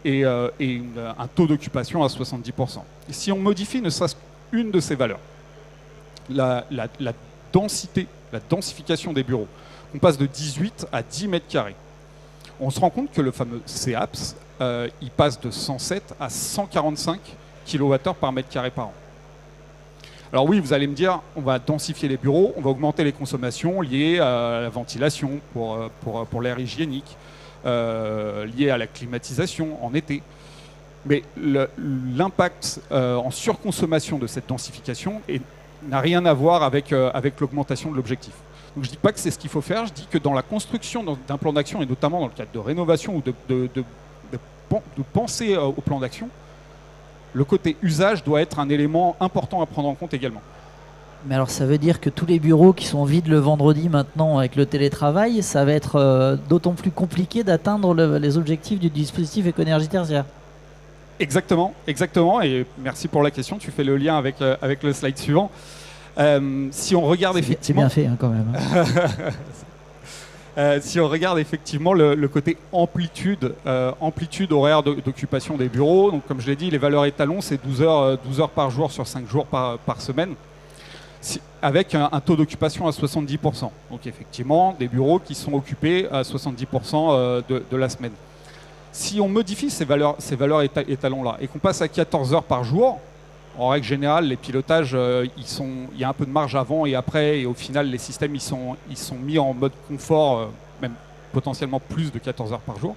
et un taux d'occupation à 70%. Et si on modifie ne serait-ce qu'une de ces valeurs, la densification des bureaux, on passe de 18 à 10 mètres carrés, on se rend compte que le fameux CEAPS, il passe de 107 à 145 kWh par mètre carré par an. Alors oui, vous allez me dire, on va densifier les bureaux, on va augmenter les consommations liées à la ventilation pour l'air hygiénique, liées à la climatisation en été. Mais l'impact en surconsommation de cette densification n'a rien à voir avec l'augmentation de l'objectif. Donc je ne dis pas que c'est ce qu'il faut faire, je dis que dans la construction d'un plan d'action, et notamment dans le cadre de rénovation ou de penser au plan d'action, le côté usage doit être un élément important à prendre en compte également. Mais alors ça veut dire que tous les bureaux qui sont vides le vendredi maintenant avec le télétravail, ça va être d'autant plus compliqué d'atteindre les objectifs du dispositif éco-énergie tertiaire. Exactement, et merci pour la question, tu fais le lien avec le slide suivant. Si on regarde effectivement... C'est bien fait quand même. Si on regarde effectivement le côté amplitude horaire d'occupation des bureaux, donc comme je l'ai dit, les valeurs étalons, c'est 12 heures par jour sur 5 jours par semaine, avec un taux d'occupation à 70%. Donc effectivement, des bureaux qui sont occupés à 70% de la semaine. Si on modifie ces valeurs étalons-là et qu'on passe à 14 heures par jour, en règle générale, les pilotages, il y a un peu de marge avant et après, et au final, les systèmes ils sont mis en mode confort, même potentiellement plus de 14 heures par jour,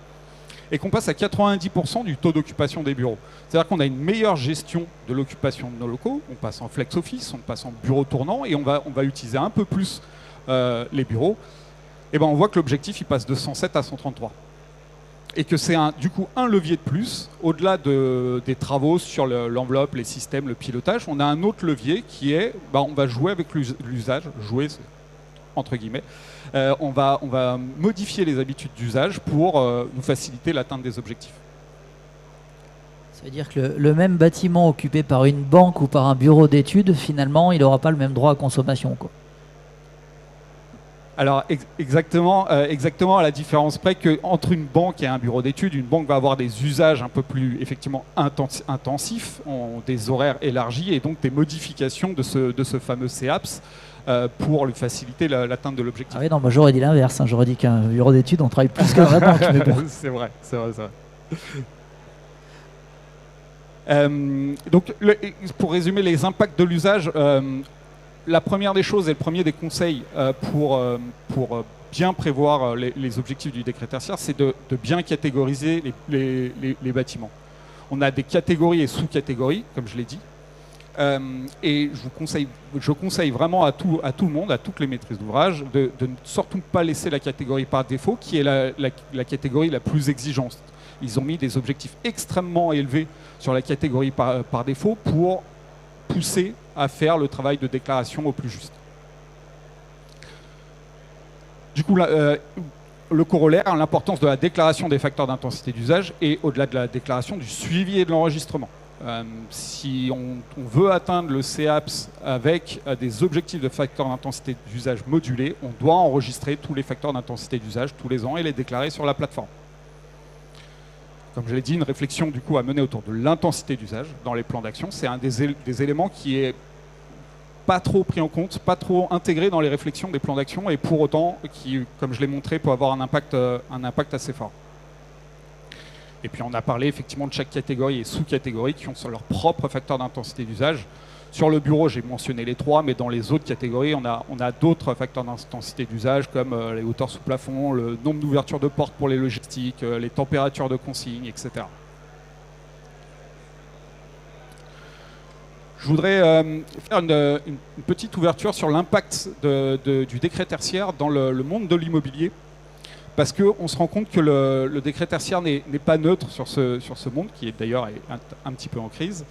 et qu'on passe à 90% du taux d'occupation des bureaux. C'est-à-dire qu'on a une meilleure gestion de l'occupation de nos locaux, on passe en flex office, on passe en bureau tournant, et on va utiliser un peu plus les bureaux, et ben on voit que l'objectif il passe de 107 à 133. Et que c'est du coup un levier de plus, au-delà des travaux sur l'enveloppe, les systèmes, le pilotage, on a un autre levier qui est, on va jouer avec l'usage, jouer entre guillemets, on va modifier les habitudes d'usage pour nous faciliter l'atteinte des objectifs. Ça veut dire que le même bâtiment occupé par une banque ou par un bureau d'études, finalement, il n'aura pas le même droit à consommation, quoi. Alors exactement à la différence près qu'entre une banque et un bureau d'études, une banque va avoir des usages un peu plus effectivement intensifs, des horaires élargis et donc des modifications de ce fameux CEAPS pour lui faciliter l'atteinte de l'objectif. Ah oui, non, moi j'aurais dit l'inverse, hein. J'aurais dit qu'un bureau d'études, on travaille plus qu'un vrai banque. Mais bon. C'est vrai. Donc pour résumer les impacts de l'usage, la première des choses et le premier des conseils pour bien prévoir les objectifs du décret tertiaire, c'est de bien catégoriser les bâtiments. On a des catégories et sous-catégories, comme je l'ai dit. Et je conseille vraiment à tout le monde, à toutes les maîtrises d'ouvrage, de ne surtout pas laisser la catégorie par défaut, qui est la catégorie la plus exigeante. Ils ont mis des objectifs extrêmement élevés sur la catégorie par défaut pour pousser à faire le travail de déclaration au plus juste. Du coup, le corollaire, l'importance de la déclaration des facteurs d'intensité d'usage et au-delà de la déclaration, du suivi et de l'enregistrement. Si on veut atteindre le CEAPS avec des objectifs de facteurs d'intensité d'usage modulés, on doit enregistrer tous les facteurs d'intensité d'usage tous les ans et les déclarer sur la plateforme. Comme je l'ai dit, une réflexion du coup à mener autour de l'intensité d'usage dans les plans d'action, c'est un des éléments qui est pas trop pris en compte, pas trop intégré dans les réflexions des plans d'action et pour autant qui, comme je l'ai montré, peut avoir un impact assez fort. Et puis on a parlé effectivement de chaque catégorie et sous-catégorie qui ont leur propre facteur d'intensité d'usage. Sur le bureau, j'ai mentionné les 3, mais dans les autres catégories, on a d'autres facteurs d'intensité d'usage comme les hauteurs sous plafond, le nombre d'ouvertures de portes pour les logistiques, les températures de consigne, etc. Je voudrais faire une petite ouverture sur l'impact du décret tertiaire dans le monde de l'immobilier. Parce qu'on se rend compte que le décret tertiaire n'est pas neutre sur ce monde, qui est d'ailleurs un petit peu en crise.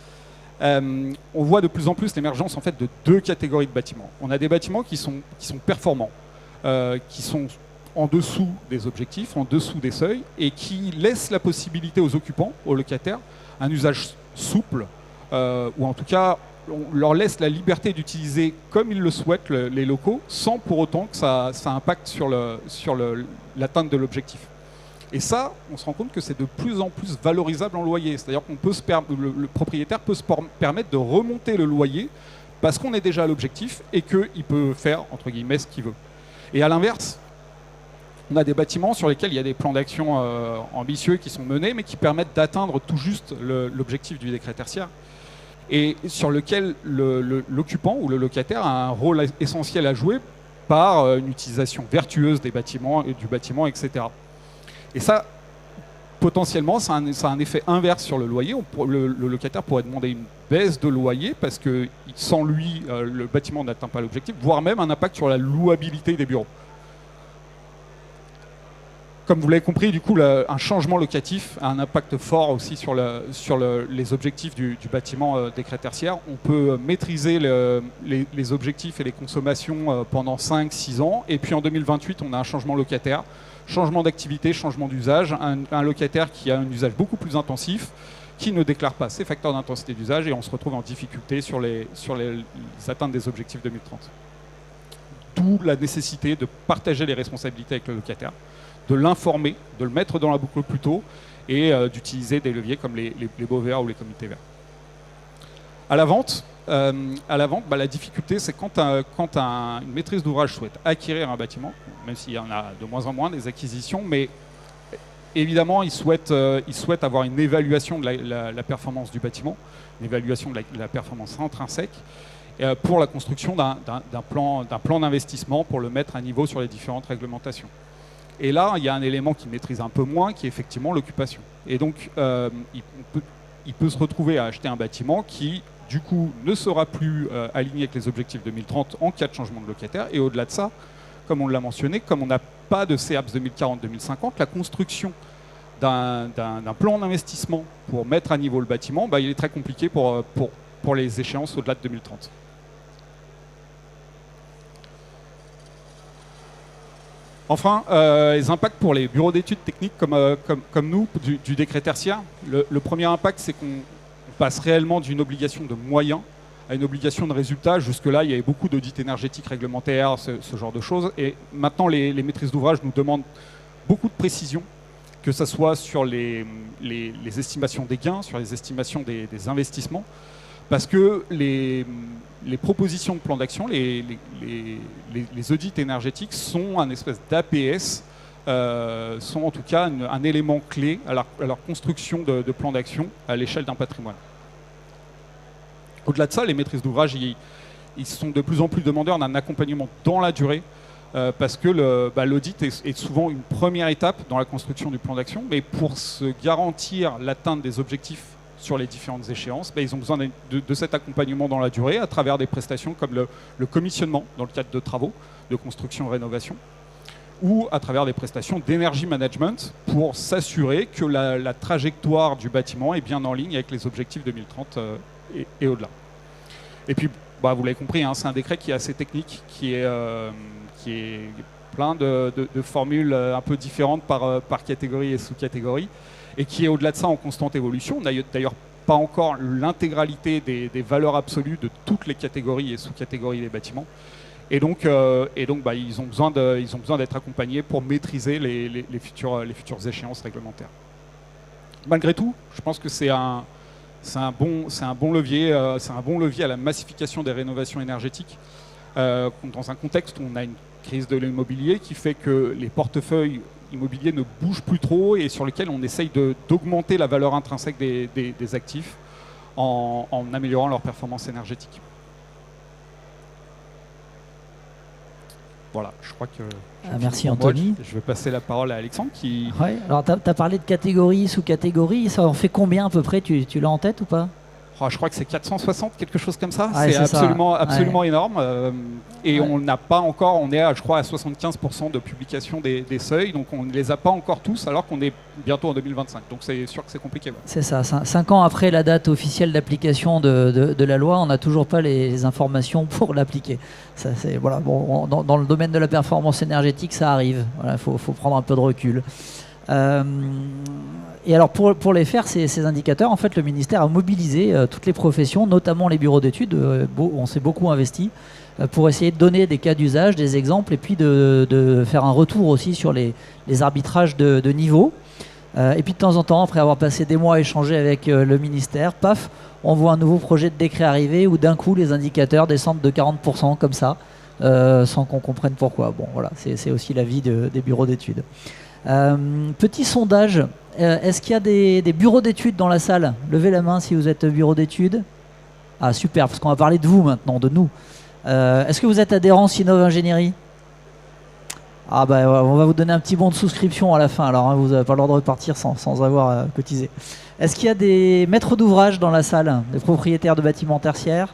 On voit de plus en plus l'émergence en fait, de 2 catégories de bâtiments. On a des bâtiments qui sont performants, qui sont en dessous des objectifs, en dessous des seuils, et qui laissent la possibilité aux occupants, aux locataires, un usage souple, ou en tout cas, on leur laisse la liberté d'utiliser comme ils le souhaitent les locaux, sans pour autant que ça impacte sur l'atteinte de l'objectif. Et ça, on se rend compte que c'est de plus en plus valorisable en loyer. C'est-à-dire qu'on peut le propriétaire peut se permettre de remonter le loyer parce qu'on est déjà à l'objectif et qu'il peut faire, entre guillemets, ce qu'il veut. Et à l'inverse, on a des bâtiments sur lesquels il y a des plans d'action ambitieux qui sont menés, mais qui permettent d'atteindre tout juste l'objectif du décret tertiaire, et sur lequel l'occupant ou le locataire a un rôle essentiel à jouer par une utilisation vertueuse des bâtiments et du bâtiment, etc. Et ça, potentiellement, ça a un effet inverse sur le loyer. Le locataire pourrait demander une baisse de loyer parce que sans lui, le bâtiment n'atteint pas l'objectif, voire même un impact sur la louabilité des bureaux. Comme vous l'avez compris, du coup, un changement locatif a un impact fort aussi sur les objectifs du bâtiment décret tertiaire. On peut maîtriser les objectifs et les consommations pendant 5-6 ans. Et puis en 2028, on a un changement locataire, changement d'activité, changement d'usage. Un locataire qui a un usage beaucoup plus intensif, qui ne déclare pas ses facteurs d'intensité d'usage et on se retrouve en difficulté sur les atteintes des objectifs 2030. D'où la nécessité de partager les responsabilités avec le locataire, de l'informer, de le mettre dans la boucle plus tôt et d'utiliser des leviers comme les baux verts ou les comités verts. À la vente, la difficulté, c'est quand une maîtrise d'ouvrage souhaite acquérir un bâtiment, même s'il y en a de moins en moins des acquisitions, mais évidemment, il souhaite avoir une évaluation de la performance du bâtiment, une évaluation de la performance intrinsèque, pour la construction d'un plan d'investissement pour le mettre à niveau sur les différentes réglementations. Et là, il y a un élément qu'il maîtrise un peu moins, qui est effectivement l'occupation. Et donc, il peut se retrouver à acheter un bâtiment qui, du coup, ne sera plus aligné avec les objectifs 2030 en cas de changement de locataire. Et au-delà de ça, comme on l'a mentionné, comme on n'a pas de CEAPS 2040-2050, la construction d'un plan d'investissement pour mettre à niveau le bâtiment, il est très compliqué pour les échéances au-delà de 2030. Enfin, les impacts pour les bureaux d'études techniques comme nous, du décret tertiaire. Le premier impact, c'est qu'on passe réellement d'une obligation de moyens à une obligation de résultat. Jusque-là, il y avait beaucoup d'audits énergétiques réglementaires, ce genre de choses. Et maintenant, les maîtrises d'ouvrage nous demandent beaucoup de précision, que ce soit sur les estimations des gains, sur les estimations des investissements, parce que les propositions de plan d'action, les audits énergétiques sont un espèce d'APS, sont en tout cas un élément clé à leur construction de plan d'action à l'échelle d'un patrimoine. Au-delà de ça, les maîtrises d'ouvrage, ils sont de plus en plus demandeurs d'un accompagnement dans la durée, parce que l'audit est souvent une première étape dans la construction du plan d'action, mais pour se garantir l'atteinte des objectifs sur les différentes échéances, ils ont besoin de cet accompagnement dans la durée à travers des prestations comme le commissionnement dans le cadre de travaux de construction et rénovation, ou à travers des prestations d'énergie management pour s'assurer que la trajectoire du bâtiment est bien en ligne avec les objectifs 2030 et au-delà. Et puis, vous l'avez compris, c'est un décret qui est assez technique, qui est plein de formules un peu différentes par catégorie et sous-catégorie, et qui est au-delà de ça en constante évolution. On n'a d'ailleurs pas encore l'intégralité des valeurs absolues de toutes les catégories et sous-catégories des bâtiments. Et donc ils ont besoin d'être accompagnés pour maîtriser les futures échéances réglementaires. Malgré tout, je pense que c'est un bon levier à la massification des rénovations énergétiques dans un contexte où on a une crise de l'immobilier qui fait que les portefeuilles immobiliers ne bougent plus trop et sur lesquels on essaye d'augmenter la valeur intrinsèque des actifs en améliorant leur performance énergétique. Voilà, je crois que... Merci Anthony. Je vais passer la parole à Alexandre qui... Ouais, alors tu as parlé de catégories, sous-catégories, ça en fait combien à peu près, tu l'as en tête ou pas? Je crois que c'est 460, quelque chose comme ça. Ouais, c'est absolument ouais. énorme. Et on n'a pas encore, on est je crois à 75% de publication des seuils, donc on ne les a pas encore tous alors qu'on est bientôt en 2025. Donc c'est sûr que c'est compliqué. Ouais. C'est ça, 5 ans après la date officielle d'application de la loi, on n'a toujours pas les informations pour l'appliquer. Voilà, bon, dans le domaine de la performance énergétique, ça arrive. Voilà, faut prendre un peu de recul. Et alors pour les faire, ces indicateurs, en fait, le ministère a mobilisé toutes les professions, notamment les bureaux d'études. On s'est beaucoup investi pour essayer de donner des cas d'usage, des exemples, et puis de faire un retour aussi sur les arbitrages de niveau. Et puis de temps en temps, après avoir passé des mois à échanger avec le ministère, paf, on voit un nouveau projet de décret arriver où d'un coup les indicateurs descendent de 40% comme ça, sans qu'on comprenne pourquoi. Bon, voilà, c'est aussi la vie des bureaux d'études. Petit sondage, est-ce qu'il y a des bureaux d'études dans la salle? Levez la main si vous êtes bureau d'études. Ah super, parce qu'on va parler de vous maintenant, de nous. Est-ce que vous êtes adhérent Sinov Ingénierie? Ah bah on va vous donner un petit bon de souscription à la fin, alors hein, vous n'avez pas le droit de repartir sans avoir cotisé. Est-ce qu'il y a des maîtres d'ouvrage dans la salle? Des propriétaires de bâtiments tertiaires?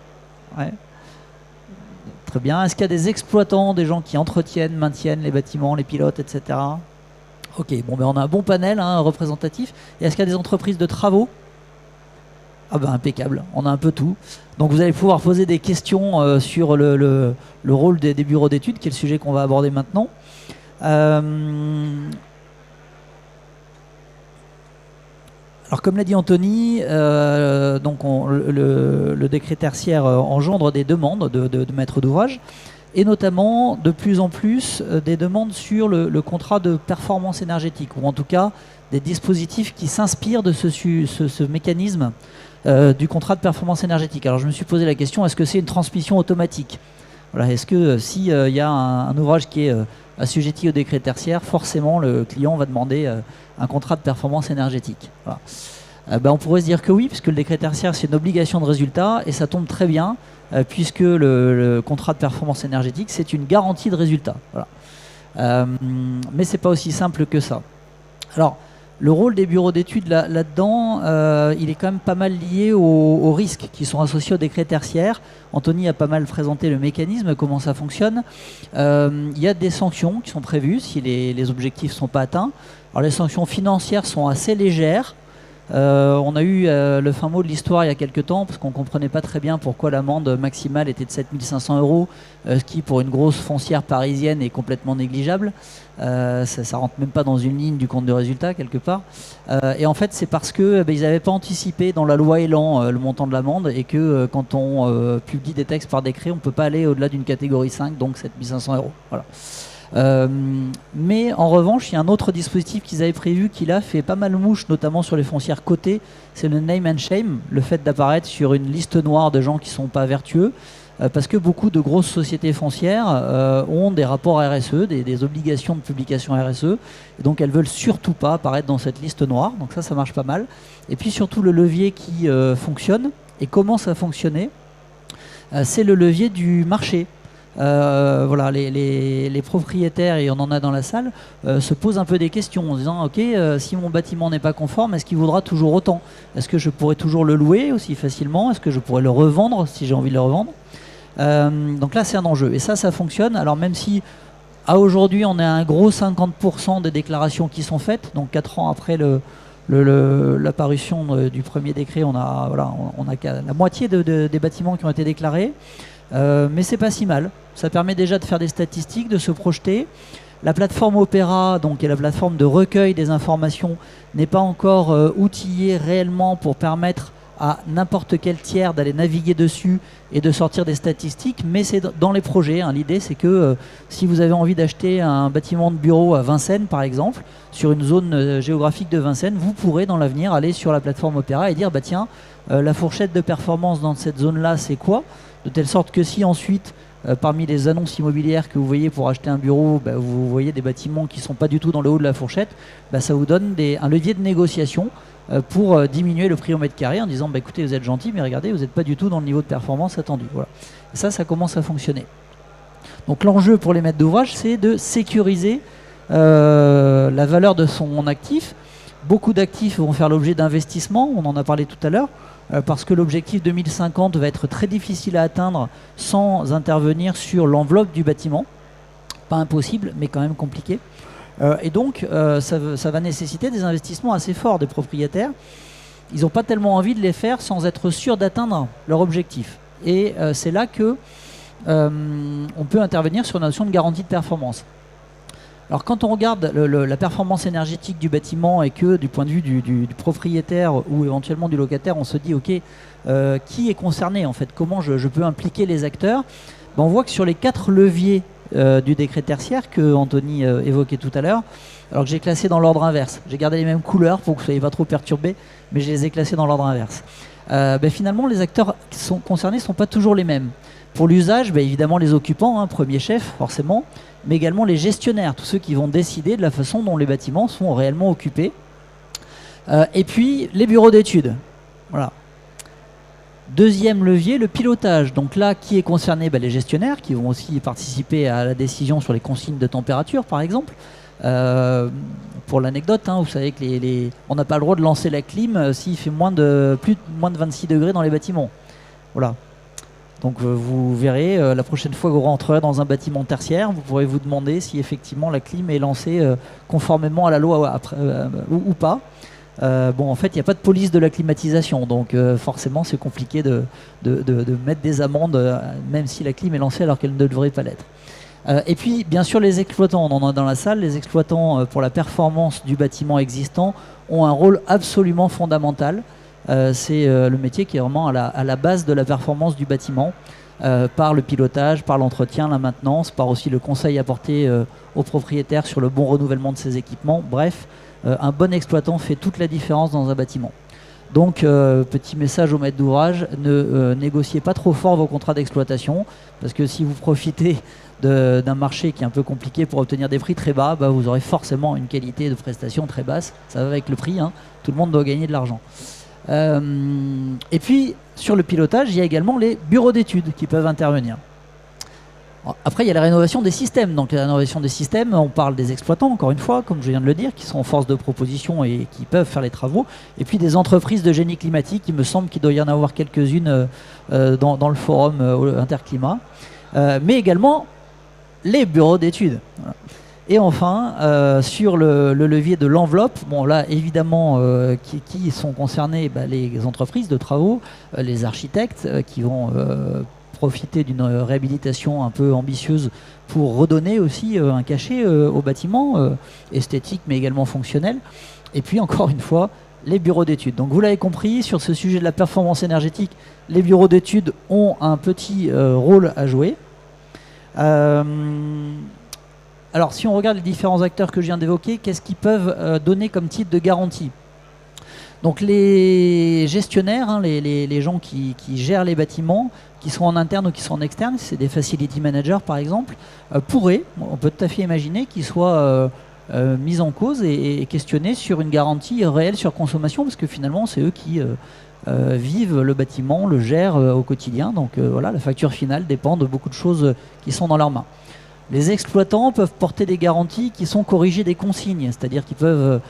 Ouais. Très bien. Est-ce qu'il y a des exploitants, des gens qui entretiennent, maintiennent les bâtiments, les pilotes, etc.? Ok, bon, ben on a un bon panel représentatif. Et est-ce qu'il y a des entreprises de travaux? Ah ben impeccable, on a un peu tout. Donc vous allez pouvoir poser des questions sur le rôle des bureaux d'études, qui est le sujet qu'on va aborder maintenant. Alors comme l'a dit Anthony, donc le décret tertiaire engendre des demandes de maîtres d'ouvrage. Et notamment de plus en plus des demandes sur le contrat de performance énergétique, ou en tout cas des dispositifs qui s'inspirent de ce mécanisme du contrat de performance énergétique. Alors je me suis posé la question, est-ce que c'est une transmission automatique? Voilà, est-ce que s'il y a un ouvrage qui est assujetti au décret tertiaire, forcément le client va demander un contrat de performance énergétique? Voilà. On pourrait se dire que oui, puisque le décret tertiaire c'est une obligation de résultat, et ça tombe très bien, puisque le contrat de performance énergétique, c'est une garantie de résultat. Voilà. Mais ce n'est pas aussi simple que ça. Alors, le rôle des bureaux d'études là-dedans, il est quand même pas mal lié aux risques qui sont associés au décret tertiaire. Anthony a pas mal présenté le mécanisme, comment ça fonctionne. Il y a des sanctions qui sont prévues si les objectifs ne sont pas atteints. Alors, les sanctions financières sont assez légères. On a eu le fin mot de l'histoire il y a quelques temps, parce qu'on ne comprenait pas très bien pourquoi l'amende maximale était de 7 500 €, ce qui pour une grosse foncière parisienne est complètement négligeable. Ça ne rentre même pas dans une ligne du compte de résultat quelque part. Et en fait c'est parce que ils n'avaient pas anticipé dans la loi Elan le montant de l'amende, et que quand on publie des textes par décret, on ne peut pas aller au-delà d'une catégorie 5, donc 7 500 €. Voilà. Mais en revanche, il y a un autre dispositif qu'ils avaient prévu qui là fait pas mal mouche, notamment sur les foncières cotées, c'est le name and shame, le fait d'apparaître sur une liste noire de gens qui ne sont pas vertueux, parce que beaucoup de grosses sociétés foncières ont des rapports RSE, des obligations de publication RSE, et donc elles veulent surtout pas apparaître dans cette liste noire, donc ça marche pas mal. Et puis surtout le levier qui fonctionne et commence à fonctionner, c'est le levier du marché. Voilà, les propriétaires, et on en a dans la salle, se posent un peu des questions en disant ok, si mon bâtiment n'est pas conforme, est-ce qu'il vaudra toujours autant? Est-ce que je pourrais toujours le louer aussi facilement? Est-ce que je pourrais le revendre si j'ai envie de le revendre? Donc là c'est un enjeu, et ça fonctionne. Alors même si à aujourd'hui on est à un gros 50% des déclarations qui sont faites, donc 4 ans après l'apparition du premier décret, on a la moitié des bâtiments qui ont été déclarés. Mais c'est pas si mal, ça permet déjà de faire des statistiques, de se projeter. La plateforme Opera, donc, qui est la plateforme de recueil des informations, n'est pas encore outillée réellement pour permettre à n'importe quel tiers d'aller naviguer dessus et de sortir des statistiques, mais c'est dans les projets. Hein. L'idée, c'est que si vous avez envie d'acheter un bâtiment de bureau à Vincennes, par exemple, sur une zone géographique de Vincennes, vous pourrez dans l'avenir aller sur la plateforme Opera et dire, bah tiens, la fourchette de performance dans cette zone-là, c'est quoi? De telle sorte que si ensuite, parmi les annonces immobilières que vous voyez pour acheter un bureau, bah, vous voyez des bâtiments qui ne sont pas du tout dans le haut de la fourchette, bah, ça vous donne un levier de négociation pour diminuer le prix au mètre carré en disant bah, écoutez, vous êtes gentil, mais regardez, vous n'êtes pas du tout dans le niveau de performance attendu. Voilà. Et ça commence à fonctionner. Donc l'enjeu pour les maîtres d'ouvrage, c'est de sécuriser la valeur de son actif. Beaucoup d'actifs vont faire l'objet d'investissements, on en a parlé tout à l'heure, parce que l'objectif 2050 va être très difficile à atteindre sans intervenir sur l'enveloppe du bâtiment. Pas impossible, mais quand même compliqué. Et donc, ça va nécessiter des investissements assez forts des propriétaires. Ils n'ont pas tellement envie de les faire sans être sûrs d'atteindre leur objectif. Et c'est là que on peut intervenir sur une notion de garantie de performance. Alors quand on regarde la performance énergétique du bâtiment et que du point de vue du propriétaire ou éventuellement du locataire, on se dit ok, qui est concerné en fait? Comment je peux impliquer les acteurs? On voit que sur les 4 leviers du décret tertiaire que Anthony évoquait tout à l'heure, alors que j'ai classé dans l'ordre inverse. J'ai gardé les mêmes couleurs pour que vous ne soyez pas trop perturbés, mais je les ai classés dans l'ordre inverse. Finalement, les acteurs qui sont concernés ne sont pas toujours les mêmes. Pour l'usage, évidemment les occupants, hein, premier chef forcément, mais également les gestionnaires, tous ceux qui vont décider de la façon dont les bâtiments sont réellement occupés. Et puis les bureaux d'études. Voilà. Deuxième levier, le pilotage. Donc là, qui est concerné? Les gestionnaires qui vont aussi participer à la décision sur les consignes de température, par exemple. Pour l'anecdote, hein, vous savez que on n'a pas le droit de lancer la clim s'il fait moins de 26 degrés dans les bâtiments. Voilà. Donc vous verrez, la prochaine fois que vous rentrerez dans un bâtiment tertiaire, vous pourrez vous demander si effectivement la clim est lancée conformément à la loi ou pas. En fait, il n'y a pas de police de la climatisation, donc forcément c'est compliqué de mettre des amendes, même si la clim est lancée alors qu'elle ne devrait pas l'être. Et puis, bien sûr, les exploitants, on en a dans la salle, les exploitants pour la performance du bâtiment existant ont un rôle absolument fondamental. C'est le métier qui est vraiment à la base de la performance du bâtiment, par le pilotage, par l'entretien, la maintenance, par aussi le conseil apporté aux propriétaires sur le bon renouvellement de ses équipements. Bref, un bon exploitant fait toute la différence dans un bâtiment. Donc, petit message aux maîtres d'ouvrage, ne négociez pas trop fort vos contrats d'exploitation, parce que si vous profitez d'un marché qui est un peu compliqué pour obtenir des prix très bas, vous aurez forcément une qualité de prestation très basse. Ça va avec le prix, hein. Tout le monde doit gagner de l'argent. Et puis, sur le pilotage, il y a également les bureaux d'études qui peuvent intervenir. Après, il y a la rénovation des systèmes. Donc, la rénovation des systèmes, on parle des exploitants, encore une fois, comme je viens de le dire, qui sont en force de proposition et qui peuvent faire les travaux. Et puis, des entreprises de génie climatique, il me semble qu'il doit y en avoir quelques-unes dans le forum Interclimat. Mais également, les bureaux d'études. Voilà. Et enfin, sur le levier de l'enveloppe, là, évidemment, qui sont concernés les entreprises de travaux, les architectes qui vont profiter d'une réhabilitation un peu ambitieuse pour redonner aussi un cachet au bâtiment, esthétique mais également fonctionnel. Et puis encore une fois, les bureaux d'études. Donc vous l'avez compris, sur ce sujet de la performance énergétique, les bureaux d'études ont un petit rôle à jouer. Alors si on regarde les différents acteurs que je viens d'évoquer, qu'est-ce qu'ils peuvent donner comme type de garantie? Donc les gestionnaires, hein, les gens qui gèrent les bâtiments, qui sont en interne ou qui sont en externe, c'est des facility managers par exemple, pourraient, on peut tout à fait imaginer qu'ils soient mis en cause et questionnés sur une garantie réelle sur consommation, parce que finalement c'est eux qui vivent le bâtiment, le gèrent au quotidien. Donc voilà, la facture finale dépend de beaucoup de choses qui sont dans leurs mains. Les exploitants peuvent porter des garanties qui sont corrigées des consignes, c'est-à-dire qu'ils peuvent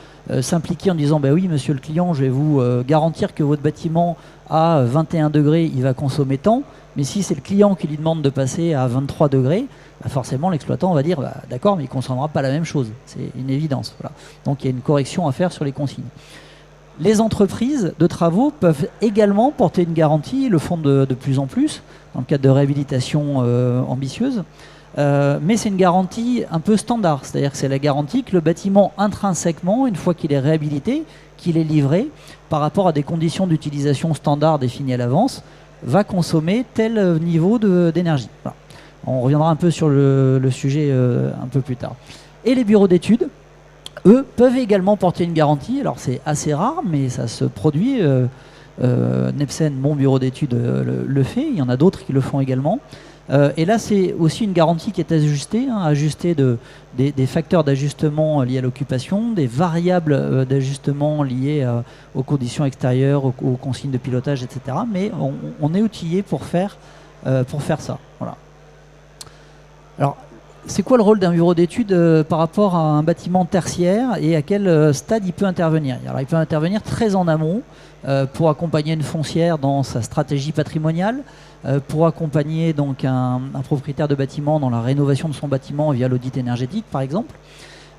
s'impliquer en disant oui monsieur le client, je vais vous garantir que votre bâtiment à 21 degrés il va consommer tant, mais si c'est le client qui lui demande de passer à 23 degrés, forcément l'exploitant va dire d'accord, mais il ne consommera pas la même chose, c'est une évidence. Voilà. Donc il y a une correction à faire sur les consignes. Les entreprises de travaux peuvent également porter une garantie, le font de plus en plus, dans le cadre de réhabilitation ambitieuse. Mais c'est une garantie un peu standard, c'est-à-dire que c'est la garantie que le bâtiment intrinsèquement, une fois qu'il est réhabilité, qu'il est livré, par rapport à des conditions d'utilisation standard définies à l'avance, va consommer tel niveau d'énergie. Voilà. On reviendra un peu sur le sujet un peu plus tard. Et les bureaux d'études, eux, peuvent également porter une garantie. Alors c'est assez rare, mais ça se produit. Nepsen, mon bureau d'études, le fait. Il y en a d'autres qui le font également. Et là, c'est aussi une garantie qui est ajustée, ajustée des facteurs d'ajustement liés à l'occupation, des variables d'ajustement liées aux conditions extérieures, aux consignes de pilotage, etc. Mais on est outillé pour faire ça. Voilà. Alors, c'est quoi le rôle d'un bureau d'études par rapport à un bâtiment tertiaire et à quel stade il peut intervenir? Alors, il peut intervenir très en amont pour accompagner une foncière dans sa stratégie patrimoniale, pour accompagner donc un propriétaire de bâtiment dans la rénovation de son bâtiment via l'audit énergétique, par exemple.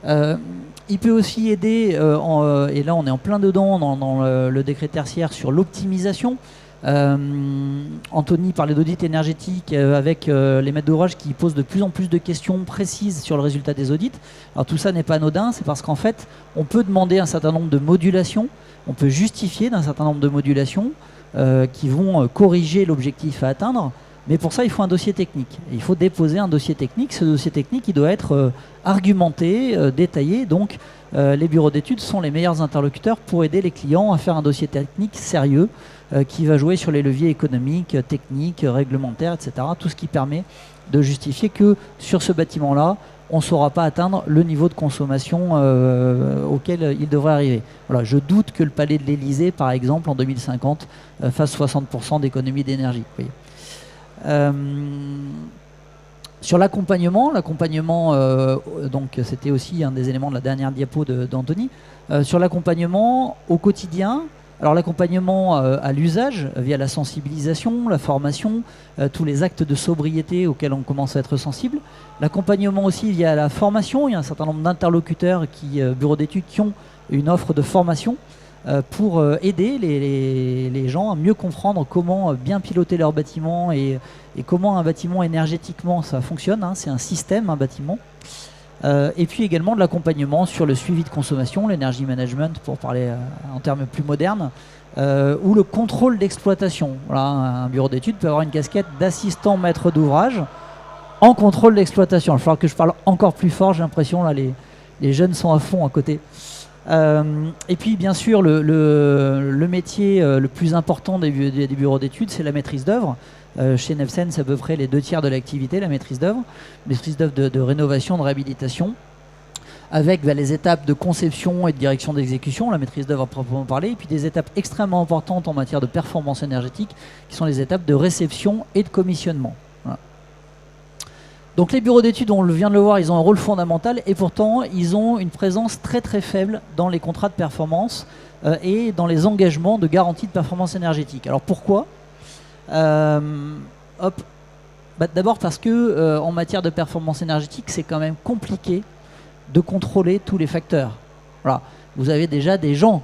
Il peut aussi aider, et là on est en plein dedans dans le décret tertiaire, sur l'optimisation. Anthony parlait d'audit énergétique avec les maîtres d'ouvrage qui posent de plus en plus de questions précises sur le résultat des audits. Alors tout ça n'est pas anodin, c'est parce qu'en fait on peut demander un certain nombre de modulations, on peut justifier d'un certain nombre de modulations qui vont corriger l'objectif à atteindre, mais pour ça il faut un dossier technique. Et il faut déposer un dossier technique. Ce dossier technique il doit être argumenté, détaillé, donc les bureaux d'études sont les meilleurs interlocuteurs pour aider les clients à faire un dossier technique sérieux qui va jouer sur les leviers économiques, techniques, réglementaires, etc. Tout ce qui permet de justifier que sur ce bâtiment-là, on ne saura pas atteindre le niveau de consommation auquel il devrait arriver. Voilà, je doute que le palais de l'Élysée, par exemple, en 2050, fasse 60% d'économie d'énergie. Sur l'accompagnement, donc c'était aussi un des éléments de la dernière diapo d'Anthony. Sur l'accompagnement au quotidien, alors l'accompagnement à l'usage via la sensibilisation, la formation, tous les actes de sobriété auxquels on commence à être sensible. L'accompagnement aussi via la formation. Il y a un certain nombre d'interlocuteurs, bureaux d'études, qui ont une offre de formation pour aider les gens à mieux comprendre comment bien piloter leur bâtiment et comment un bâtiment énergétiquement ça fonctionne. C'est un système, un bâtiment. Et puis également de l'accompagnement sur le suivi de consommation, l'energy management pour parler en termes plus modernes, ou le contrôle d'exploitation. Voilà, un bureau d'études peut avoir une casquette d'assistant maître d'ouvrage en contrôle d'exploitation. Il va falloir que je parle encore plus fort, j'ai l'impression, là les jeunes sont à fond à côté. Et puis bien sûr le métier le plus important des bureaux d'études, c'est la maîtrise d'œuvre. Chez Nepsen, c'est à peu près les 2/3 de l'activité, la maîtrise d'œuvre de rénovation, de réhabilitation, avec les étapes de conception et de direction d'exécution, la maîtrise d'œuvre à proprement parler, et puis des étapes extrêmement importantes en matière de performance énergétique, qui sont les étapes de réception et de commissionnement. Voilà. Donc les bureaux d'études, on vient de le voir, ils ont un rôle fondamental, et pourtant ils ont une présence très très faible dans les contrats de performance et dans les engagements de garantie de performance énergétique. Alors pourquoi ? D'abord parce que en matière de performance énergétique, c'est quand même compliqué de contrôler tous les facteurs. Voilà. Vous avez déjà des gens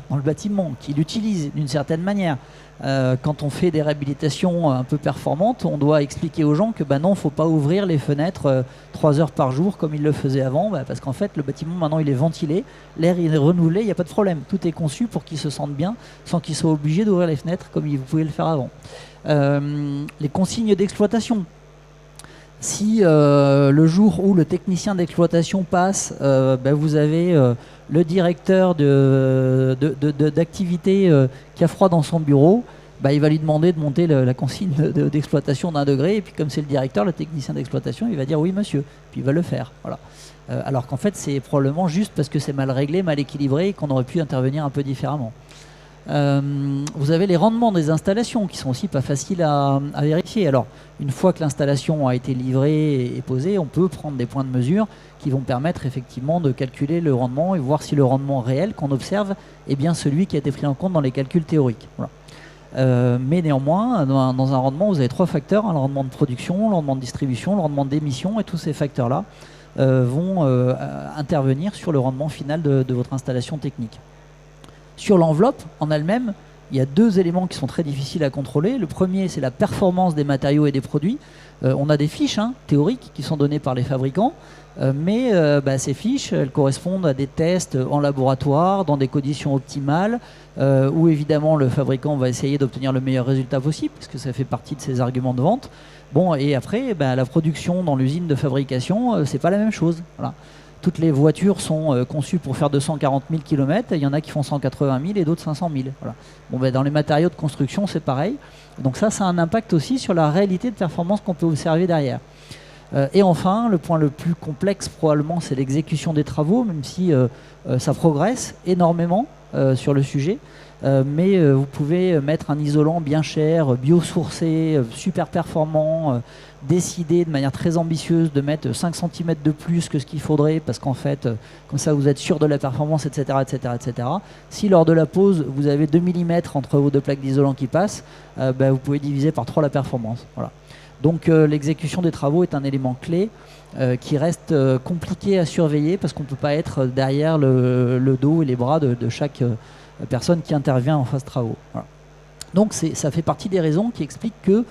dans le bâtiment qui l'utilisent d'une certaine manière. Quand on fait des réhabilitations un peu performantes, on doit expliquer aux gens que non, il ne faut pas ouvrir les fenêtres 3 heures par jour comme ils le faisaient avant, parce qu'en fait le bâtiment maintenant il est ventilé, l'air il est renouvelé, il n'y a pas de problème. Tout est conçu pour qu'ils se sentent bien sans qu'ils soient obligés d'ouvrir les fenêtres comme ils pouvaient le faire avant. Les consignes d'exploitation. Si le jour où le technicien d'exploitation passe, vous avez le directeur d'activité qui a froid dans son bureau, il va lui demander de monter la consigne d'exploitation d'1 degré, et puis comme c'est le directeur, le technicien d'exploitation, il va dire oui monsieur, puis il va le faire. Voilà. Alors qu'en fait c'est probablement juste parce que c'est mal réglé, mal équilibré, et qu'on aurait pu intervenir un peu différemment. Vous avez les rendements des installations qui sont aussi pas faciles à vérifier. Alors une fois que l'installation a été livrée et posée, on peut prendre des points de mesure qui vont permettre effectivement de calculer le rendement et voir si le rendement réel qu'on observe est bien celui qui a été pris en compte dans les calculs théoriques. Voilà. Mais néanmoins, dans un rendement, vous avez 3 facteurs, le rendement de production, le rendement de distribution, le rendement d'émission, et tous ces facteurs-là vont intervenir sur le rendement final de votre installation technique. Sur l'enveloppe en elle-même, il y a deux éléments qui sont très difficiles à contrôler. Le premier, c'est la performance des matériaux et des produits. On a des fiches théoriques qui sont données par les fabricants, mais ces fiches, elles correspondent à des tests en laboratoire, dans des conditions optimales, où évidemment le fabricant va essayer d'obtenir le meilleur résultat possible, parce que ça fait partie de ses arguments de vente. Bon, et après, la production dans l'usine de fabrication, c'est pas la même chose. Voilà. Toutes les voitures sont conçues pour faire 240 000 km, il y en a qui font 180 000 et d'autres 500 000. Voilà. Bon, dans les matériaux de construction, c'est pareil. Donc ça a un impact aussi sur la réalité de performance qu'on peut observer derrière. Et enfin, le point le plus complexe probablement, c'est l'exécution des travaux, même si ça progresse énormément sur le sujet. Mais vous pouvez mettre un isolant bien cher, biosourcé, super performant, décider de manière très ambitieuse de mettre 5 cm de plus que ce qu'il faudrait, parce qu'en fait, comme ça vous êtes sûr de la performance, etc., etc., etc. Si lors de la pose, vous avez 2 mm entre vos deux plaques d'isolant qui passent, vous pouvez diviser par 3 la performance. Voilà. Donc l'exécution des travaux est un élément clé qui reste compliqué à surveiller, parce qu'on ne peut pas être derrière le dos et les bras de chaque personne qui intervient en phase travaux. Voilà. Donc ça fait partie des raisons qui expliquent que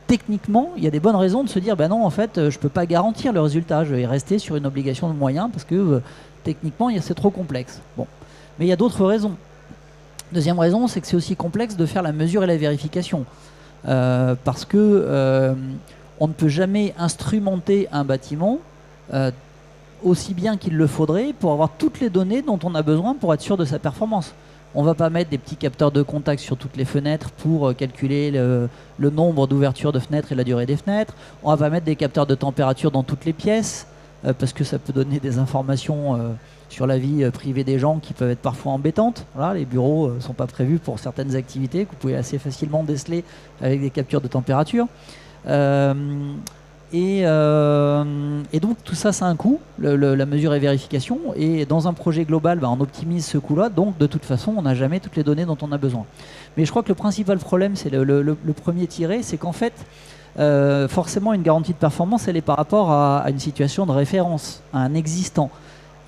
techniquement, il y a des bonnes raisons de se dire non, en fait, je ne peux pas garantir le résultat, je vais rester sur une obligation de moyens parce que techniquement, c'est trop complexe. Bon. Mais il y a d'autres raisons. Deuxième raison, c'est que c'est aussi complexe de faire la mesure et la vérification. Parce que on ne peut jamais instrumenter un bâtiment aussi bien qu'il le faudrait pour avoir toutes les données dont on a besoin pour être sûr de sa performance. On ne va pas mettre des petits capteurs de contact sur toutes les fenêtres pour calculer le nombre d'ouvertures de fenêtres et la durée des fenêtres. On ne va pas mettre des capteurs de température dans toutes les pièces parce que ça peut donner des informations sur la vie privée des gens qui peuvent être parfois embêtantes. Voilà, les bureaux ne sont pas prévus pour certaines activités que vous pouvez assez facilement déceler avec des captures de température. Et donc tout ça, ça a un coût, la mesure et vérification. Et dans un projet global, on optimise ce coût-là. Donc de toute façon, on n'a jamais toutes les données dont on a besoin. Mais je crois que le principal problème, c'est le premier tiré, c'est qu'en fait, forcément, une garantie de performance, elle est par rapport à une situation de référence, à un existant.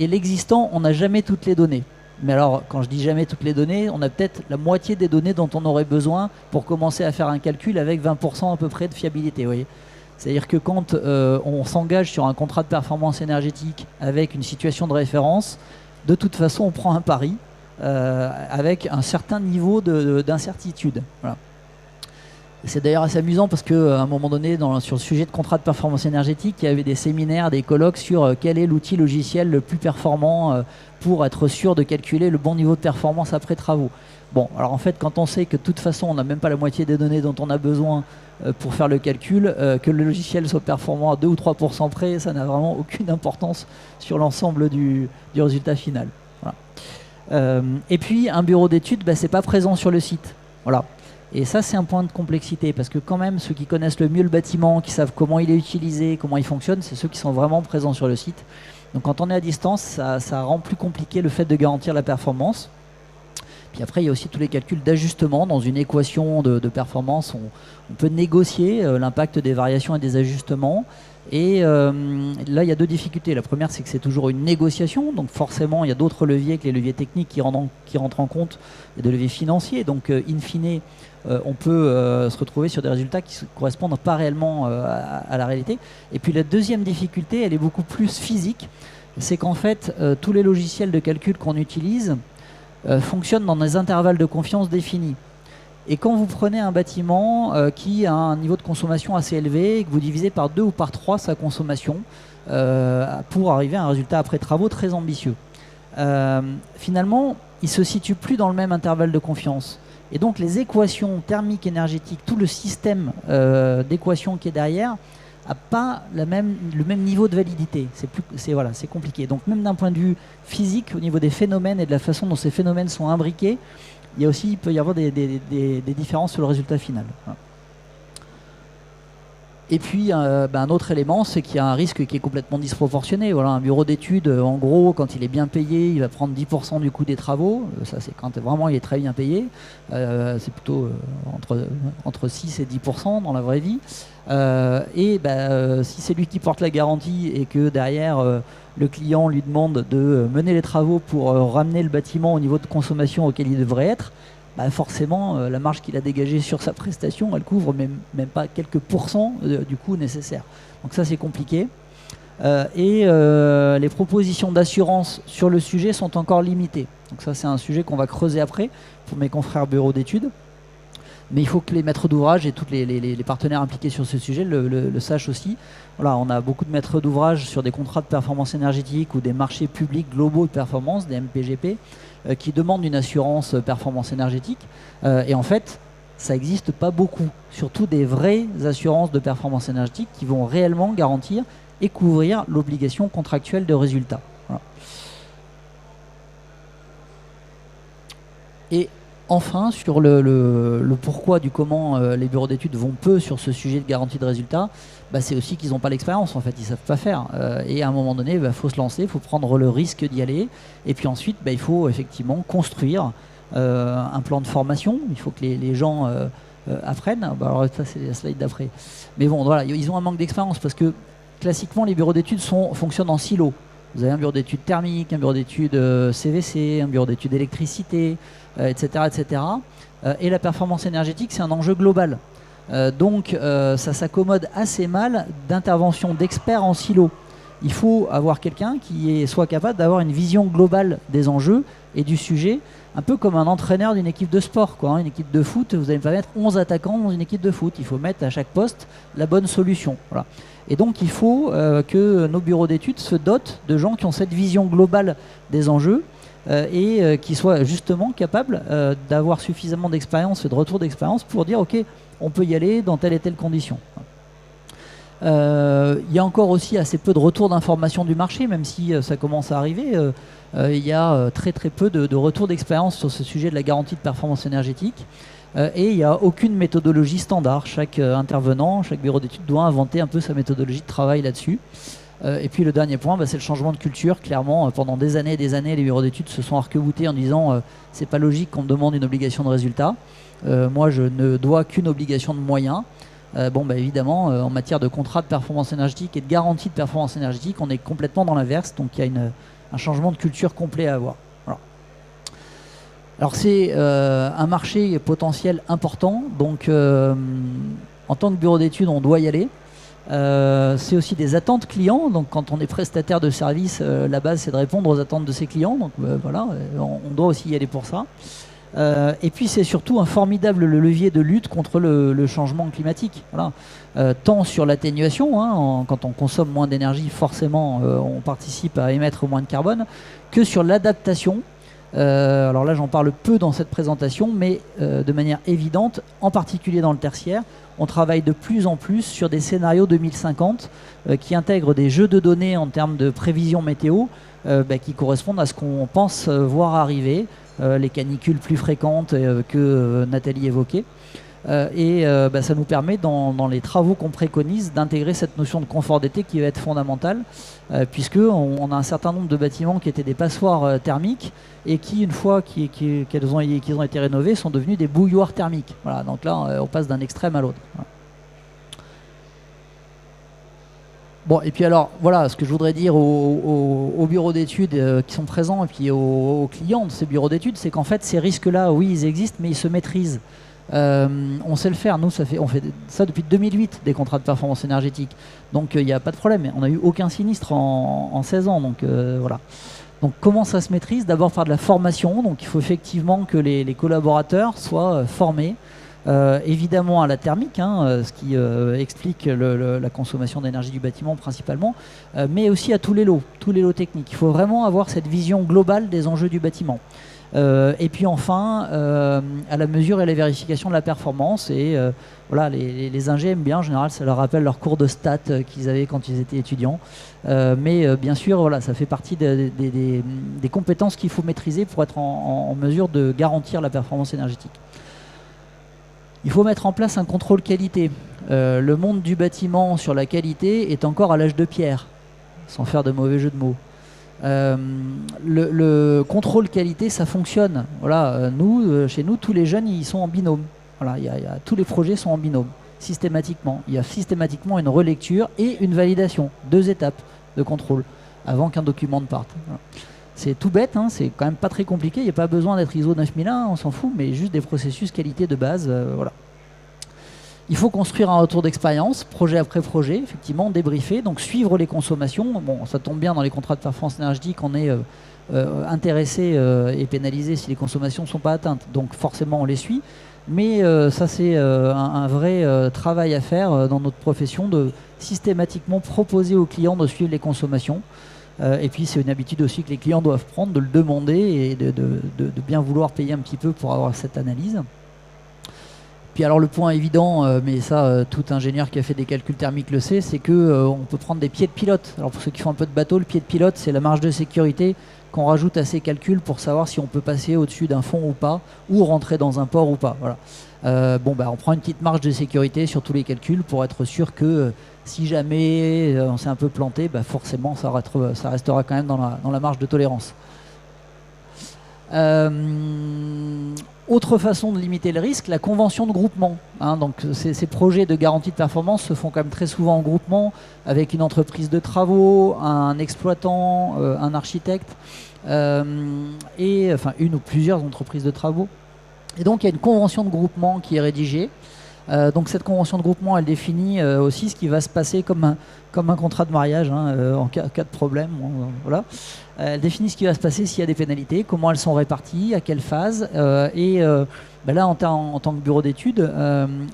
Et l'existant, on n'a jamais toutes les données. Mais alors, quand je dis jamais toutes les données, on a peut-être la moitié des données dont on aurait besoin pour commencer à faire un calcul avec 20% à peu près de fiabilité. Vous voyez ? C'est-à-dire que quand on s'engage sur un contrat de performance énergétique avec une situation de référence, de toute façon, on prend un pari avec un certain niveau d'incertitude. Voilà. C'est d'ailleurs assez amusant parce qu'à un moment donné, sur le sujet de contrat de performance énergétique, il y avait des séminaires, des colloques sur quel est l'outil logiciel le plus performant pour être sûr de calculer le bon niveau de performance après travaux. Bon, alors en fait, quand on sait que de toute façon, on n'a même pas la moitié des données dont on a besoin pour faire le calcul, que le logiciel soit performant à 2 ou 3% près, ça n'a vraiment aucune importance sur l'ensemble du résultat final. Voilà. Et puis, un bureau d'études, c'est pas présent sur le site. Voilà. Et ça, c'est un point de complexité, parce que quand même, ceux qui connaissent le mieux le bâtiment, qui savent comment il est utilisé, comment il fonctionne, c'est ceux qui sont vraiment présents sur le site. Donc quand on est à distance, ça rend plus compliqué le fait de garantir la performance. Puis après, il y a aussi tous les calculs d'ajustement. Dans une équation de performance, on peut négocier l'impact des variations et des ajustements. Et là, il y a deux difficultés. La première, c'est que c'est toujours une négociation. Donc forcément, il y a d'autres leviers que les leviers techniques qui rentrent en compte. Il y a des leviers financiers. Donc in fine, on peut se retrouver sur des résultats qui ne correspondent pas réellement à la réalité. Et puis la deuxième difficulté, elle est beaucoup plus physique. C'est qu'en fait, tous les logiciels de calcul qu'on utilise fonctionnent dans des intervalles de confiance définis. Et quand vous prenez un bâtiment qui a un niveau de consommation assez élevé et que vous divisez par 2 ou par 3 sa consommation pour arriver à un résultat après travaux très ambitieux, finalement, il ne se situe plus dans le même intervalle de confiance. Et donc les équations thermiques, énergétiques, tout le système d'équations qui est derrière n'a pas le même niveau de validité. C'est compliqué. Donc même d'un point de vue physique, au niveau des phénomènes et de la façon dont ces phénomènes sont imbriqués, il peut y avoir des différences sur le résultat final. Voilà. Et puis un autre élément, c'est qu'il y a un risque qui est complètement disproportionné. Voilà, un bureau d'études, en gros, quand il est bien payé, il va prendre 10% du coût des travaux. Ça, c'est quand vraiment il est très bien payé. C'est plutôt entre 6 et 10% dans la vraie vie. Si c'est lui qui porte la garantie et que derrière le client lui demande de mener les travaux pour ramener le bâtiment au niveau de consommation auquel il devrait être, forcément, la marge qu'il a dégagée sur sa prestation, elle couvre même pas quelques pourcents du coût nécessaire. Donc ça, c'est compliqué. Les propositions d'assurance sur le sujet sont encore limitées. Donc ça, c'est un sujet qu'on va creuser après pour mes confrères bureaux d'études. Mais il faut que les maîtres d'ouvrage et tous les partenaires impliqués sur ce sujet le sachent aussi. Voilà, on a beaucoup de maîtres d'ouvrage sur des contrats de performance énergétique ou des marchés publics globaux de performance, des MPGP, qui demandent une assurance performance énergétique. Et en fait, ça n'existe pas beaucoup. Surtout des vraies assurances de performance énergétique qui vont réellement garantir et couvrir l'obligation contractuelle de résultat. Voilà. Et enfin, sur le pourquoi du comment les bureaux d'études vont peu sur ce sujet de garantie de résultat, c'est aussi qu'ils n'ont pas l'expérience, en fait, ils ne savent pas faire. Et à un moment donné, il faut se lancer, il faut prendre le risque d'y aller. Et puis ensuite, il faut effectivement construire un plan de formation. Il faut que les gens apprennent. Alors ça, c'est la slide d'après. Mais bon, voilà, ils ont un manque d'expérience parce que classiquement, les bureaux d'études fonctionnent en silo. Vous avez un bureau d'études thermique, un bureau d'études CVC, un bureau d'études électricité, etc. etc. Et la performance énergétique, c'est un enjeu global. Donc ça s'accommode assez mal d'intervention d'experts en silo. Il faut avoir quelqu'un qui soit capable d'avoir une vision globale des enjeux et du sujet, un peu comme un entraîneur d'une équipe de sport, quoi, hein. Une équipe de foot, vous n'allez pas mettre 11 attaquants dans une équipe de foot. Il faut mettre à chaque poste la bonne solution. Voilà. Et donc il faut que nos bureaux d'études se dotent de gens qui ont cette vision globale des enjeux et qui soient justement capables d'avoir suffisamment d'expérience et de retour d'expérience pour dire ok, on peut y aller dans telle et telle condition. Il y a encore aussi assez peu de retour d'information du marché, même si ça commence à arriver. Il y a très très peu de retour d'expérience sur ce sujet de la garantie de performance énergétique. Et il n'y a aucune méthodologie standard. Chaque intervenant, chaque bureau d'études doit inventer un peu sa méthodologie de travail là-dessus. Et puis le dernier point, c'est le changement de culture. Clairement, pendant des années et des années, les bureaux d'études se sont arc-boutés en disant c'est pas logique qu'on me demande une obligation de résultat. Moi, je ne dois qu'une obligation de moyens. Évidemment, en matière de contrat de performance énergétique et de garantie de performance énergétique, on est complètement dans l'inverse. Donc il y a un changement de culture complet à avoir. Voilà. Alors c'est un marché potentiel important. Donc en tant que bureau d'études, on doit y aller. C'est aussi des attentes clients. Donc quand on est prestataire de service, la base c'est de répondre aux attentes de ses clients. Donc voilà, on doit aussi y aller pour ça. Et puis c'est surtout un formidable levier de lutte contre le changement climatique. Voilà. Tant sur l'atténuation, hein, quand on consomme moins d'énergie, forcément on participe à émettre moins de carbone, que sur l'adaptation. Alors là j'en parle peu dans cette présentation, mais de manière évidente, en particulier dans le tertiaire, on travaille de plus en plus sur des scénarios 2050 qui intègrent des jeux de données en termes de prévision météo qui correspondent à ce qu'on pense voir arriver. Les canicules plus fréquentes que Nathalie évoquait. Ça nous permet, dans les travaux qu'on préconise, d'intégrer cette notion de confort d'été qui va être fondamentale, puisqu'on a un certain nombre de bâtiments qui étaient des passoires thermiques et qui, une fois qu'ils ont été rénovés, sont devenus des bouilloires thermiques. Voilà, donc là, on passe d'un extrême à l'autre. Voilà. Bon, et puis alors, voilà ce que je voudrais dire aux bureaux d'études qui sont présents et puis aux clients de ces bureaux d'études, c'est qu'en fait, ces risques-là, oui, ils existent, mais ils se maîtrisent. On sait le faire. Nous, on fait ça depuis 2008, des contrats de performance énergétique. Donc, il n'y a pas de problème. On n'a eu aucun sinistre en 16 ans. Donc, voilà. Donc, comment ça se maîtrise? D'abord par de la formation. Donc, il faut effectivement que les collaborateurs soient formés. Évidemment à la thermique, ce qui explique la consommation d'énergie du bâtiment principalement, mais aussi à tous les lots techniques. Il faut vraiment avoir cette vision globale des enjeux du bâtiment. Et puis enfin, à la mesure et la vérification de la performance. Et voilà, les ingés aiment bien, en général, ça leur rappelle leur cours de stats qu'ils avaient quand ils étaient étudiants. Mais bien sûr, voilà, ça fait partie des compétences qu'il faut maîtriser pour être en mesure de garantir la performance énergétique. Il faut mettre en place un contrôle qualité. Le monde du bâtiment sur la qualité est encore à l'âge de pierre, sans faire de mauvais jeu de mots. Le contrôle qualité, ça fonctionne. Voilà, chez nous, tous les jeunes, ils sont en binôme. Voilà, tous les projets sont en binôme, systématiquement. Il y a systématiquement une relecture et une validation, 2 étapes de contrôle, avant qu'un document ne parte. Voilà. C'est tout bête, hein, c'est quand même pas très compliqué, il n'y a pas besoin d'être ISO 9001, on s'en fout, mais juste des processus qualité de base. Voilà. Il faut construire un retour d'expérience, projet après projet, effectivement, débriefer, donc suivre les consommations. Bon, ça tombe bien dans les contrats de performance énergétique, on est intéressé et pénalisé si les consommations ne sont pas atteintes. Donc forcément, on les suit. Mais ça, c'est un vrai travail à faire dans notre profession, de systématiquement proposer aux clients de suivre les consommations. Et puis, c'est une habitude aussi que les clients doivent prendre, de le demander et de bien vouloir payer un petit peu pour avoir cette analyse. Puis alors le point évident, mais ça tout ingénieur qui a fait des calculs thermiques le sait, c'est qu'on peut prendre des pieds de pilote. Alors pour ceux qui font un peu de bateau, le pied de pilote, c'est la marge de sécurité qu'on rajoute à ces calculs pour savoir si on peut passer au-dessus d'un fond ou pas, ou rentrer dans un port ou pas. Voilà. On prend une petite marge de sécurité sur tous les calculs pour être sûr que si jamais on s'est un peu planté, forcément ça restera quand même dans la marge de tolérance. Autre façon de limiter le risque, la convention de groupement. Donc ces projets de garantie de performance se font quand même très souvent en groupement avec une entreprise de travaux, un exploitant, un architecte une ou plusieurs entreprises de travaux. Et donc il y a une convention de groupement qui est rédigée. Donc cette convention de groupement, elle définit aussi ce qui va se passer comme un contrat de mariage en cas de problème. Voilà. Elle définit ce qui va se passer s'il y a des pénalités, comment elles sont réparties, à quelle phase. Là, en tant que bureau d'études,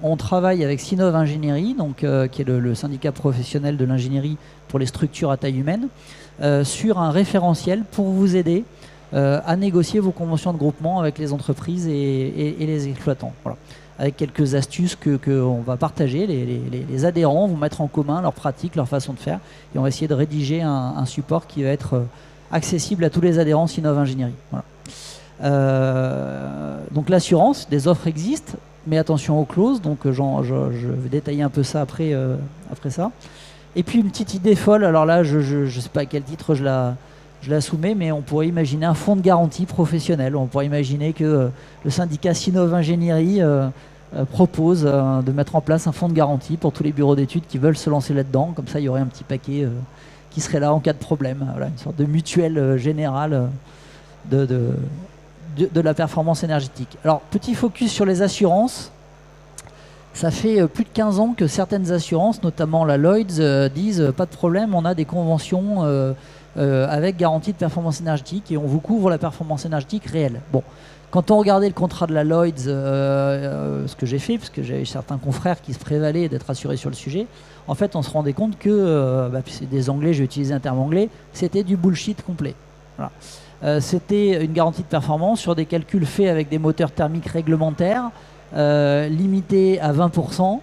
on travaille avec Sinov Ingénierie, qui est le syndicat professionnel de l'ingénierie pour les structures à taille humaine, sur un référentiel pour vous aider à négocier vos conventions de groupement avec les entreprises et les exploitants. Voilà. Avec quelques astuces qu'on va partager. Les adhérents vont mettre en commun leurs pratiques, leur façon de faire, et on va essayer de rédiger un support qui va être accessible à tous les adhérents Sinov Ingénierie. Voilà. Donc l'assurance, des offres existent, mais attention aux clauses, donc je vais détailler un peu ça après ça. Et puis une petite idée folle, alors là je ne sais pas à quel titre je la soumets, mais on pourrait imaginer un fonds de garantie professionnel. On pourrait imaginer que le syndicat Sinov Ingénierie propose de mettre en place un fonds de garantie pour tous les bureaux d'études qui veulent se lancer là-dedans. Comme ça, il y aurait un petit paquet qui serait là en cas de problème. Voilà, une sorte de mutuelle générale de la performance énergétique. Alors, petit focus sur les assurances. Ça fait plus de 15 ans que certaines assurances, notamment la Lloyds, disent pas de problème, on a des conventions avec garantie de performance énergétique et on vous couvre la performance énergétique réelle. Bon, quand on regardait le contrat de la Lloyds, ce que j'ai fait, parce que j'avais certains confrères qui se prévalaient d'être assurés sur le sujet, en fait on se rendait compte que, c'est des anglais, je vais utiliser un terme anglais, c'était du bullshit complet. Voilà. C'était une garantie de performance sur des calculs faits avec des moteurs thermiques réglementaires, limités à 20%.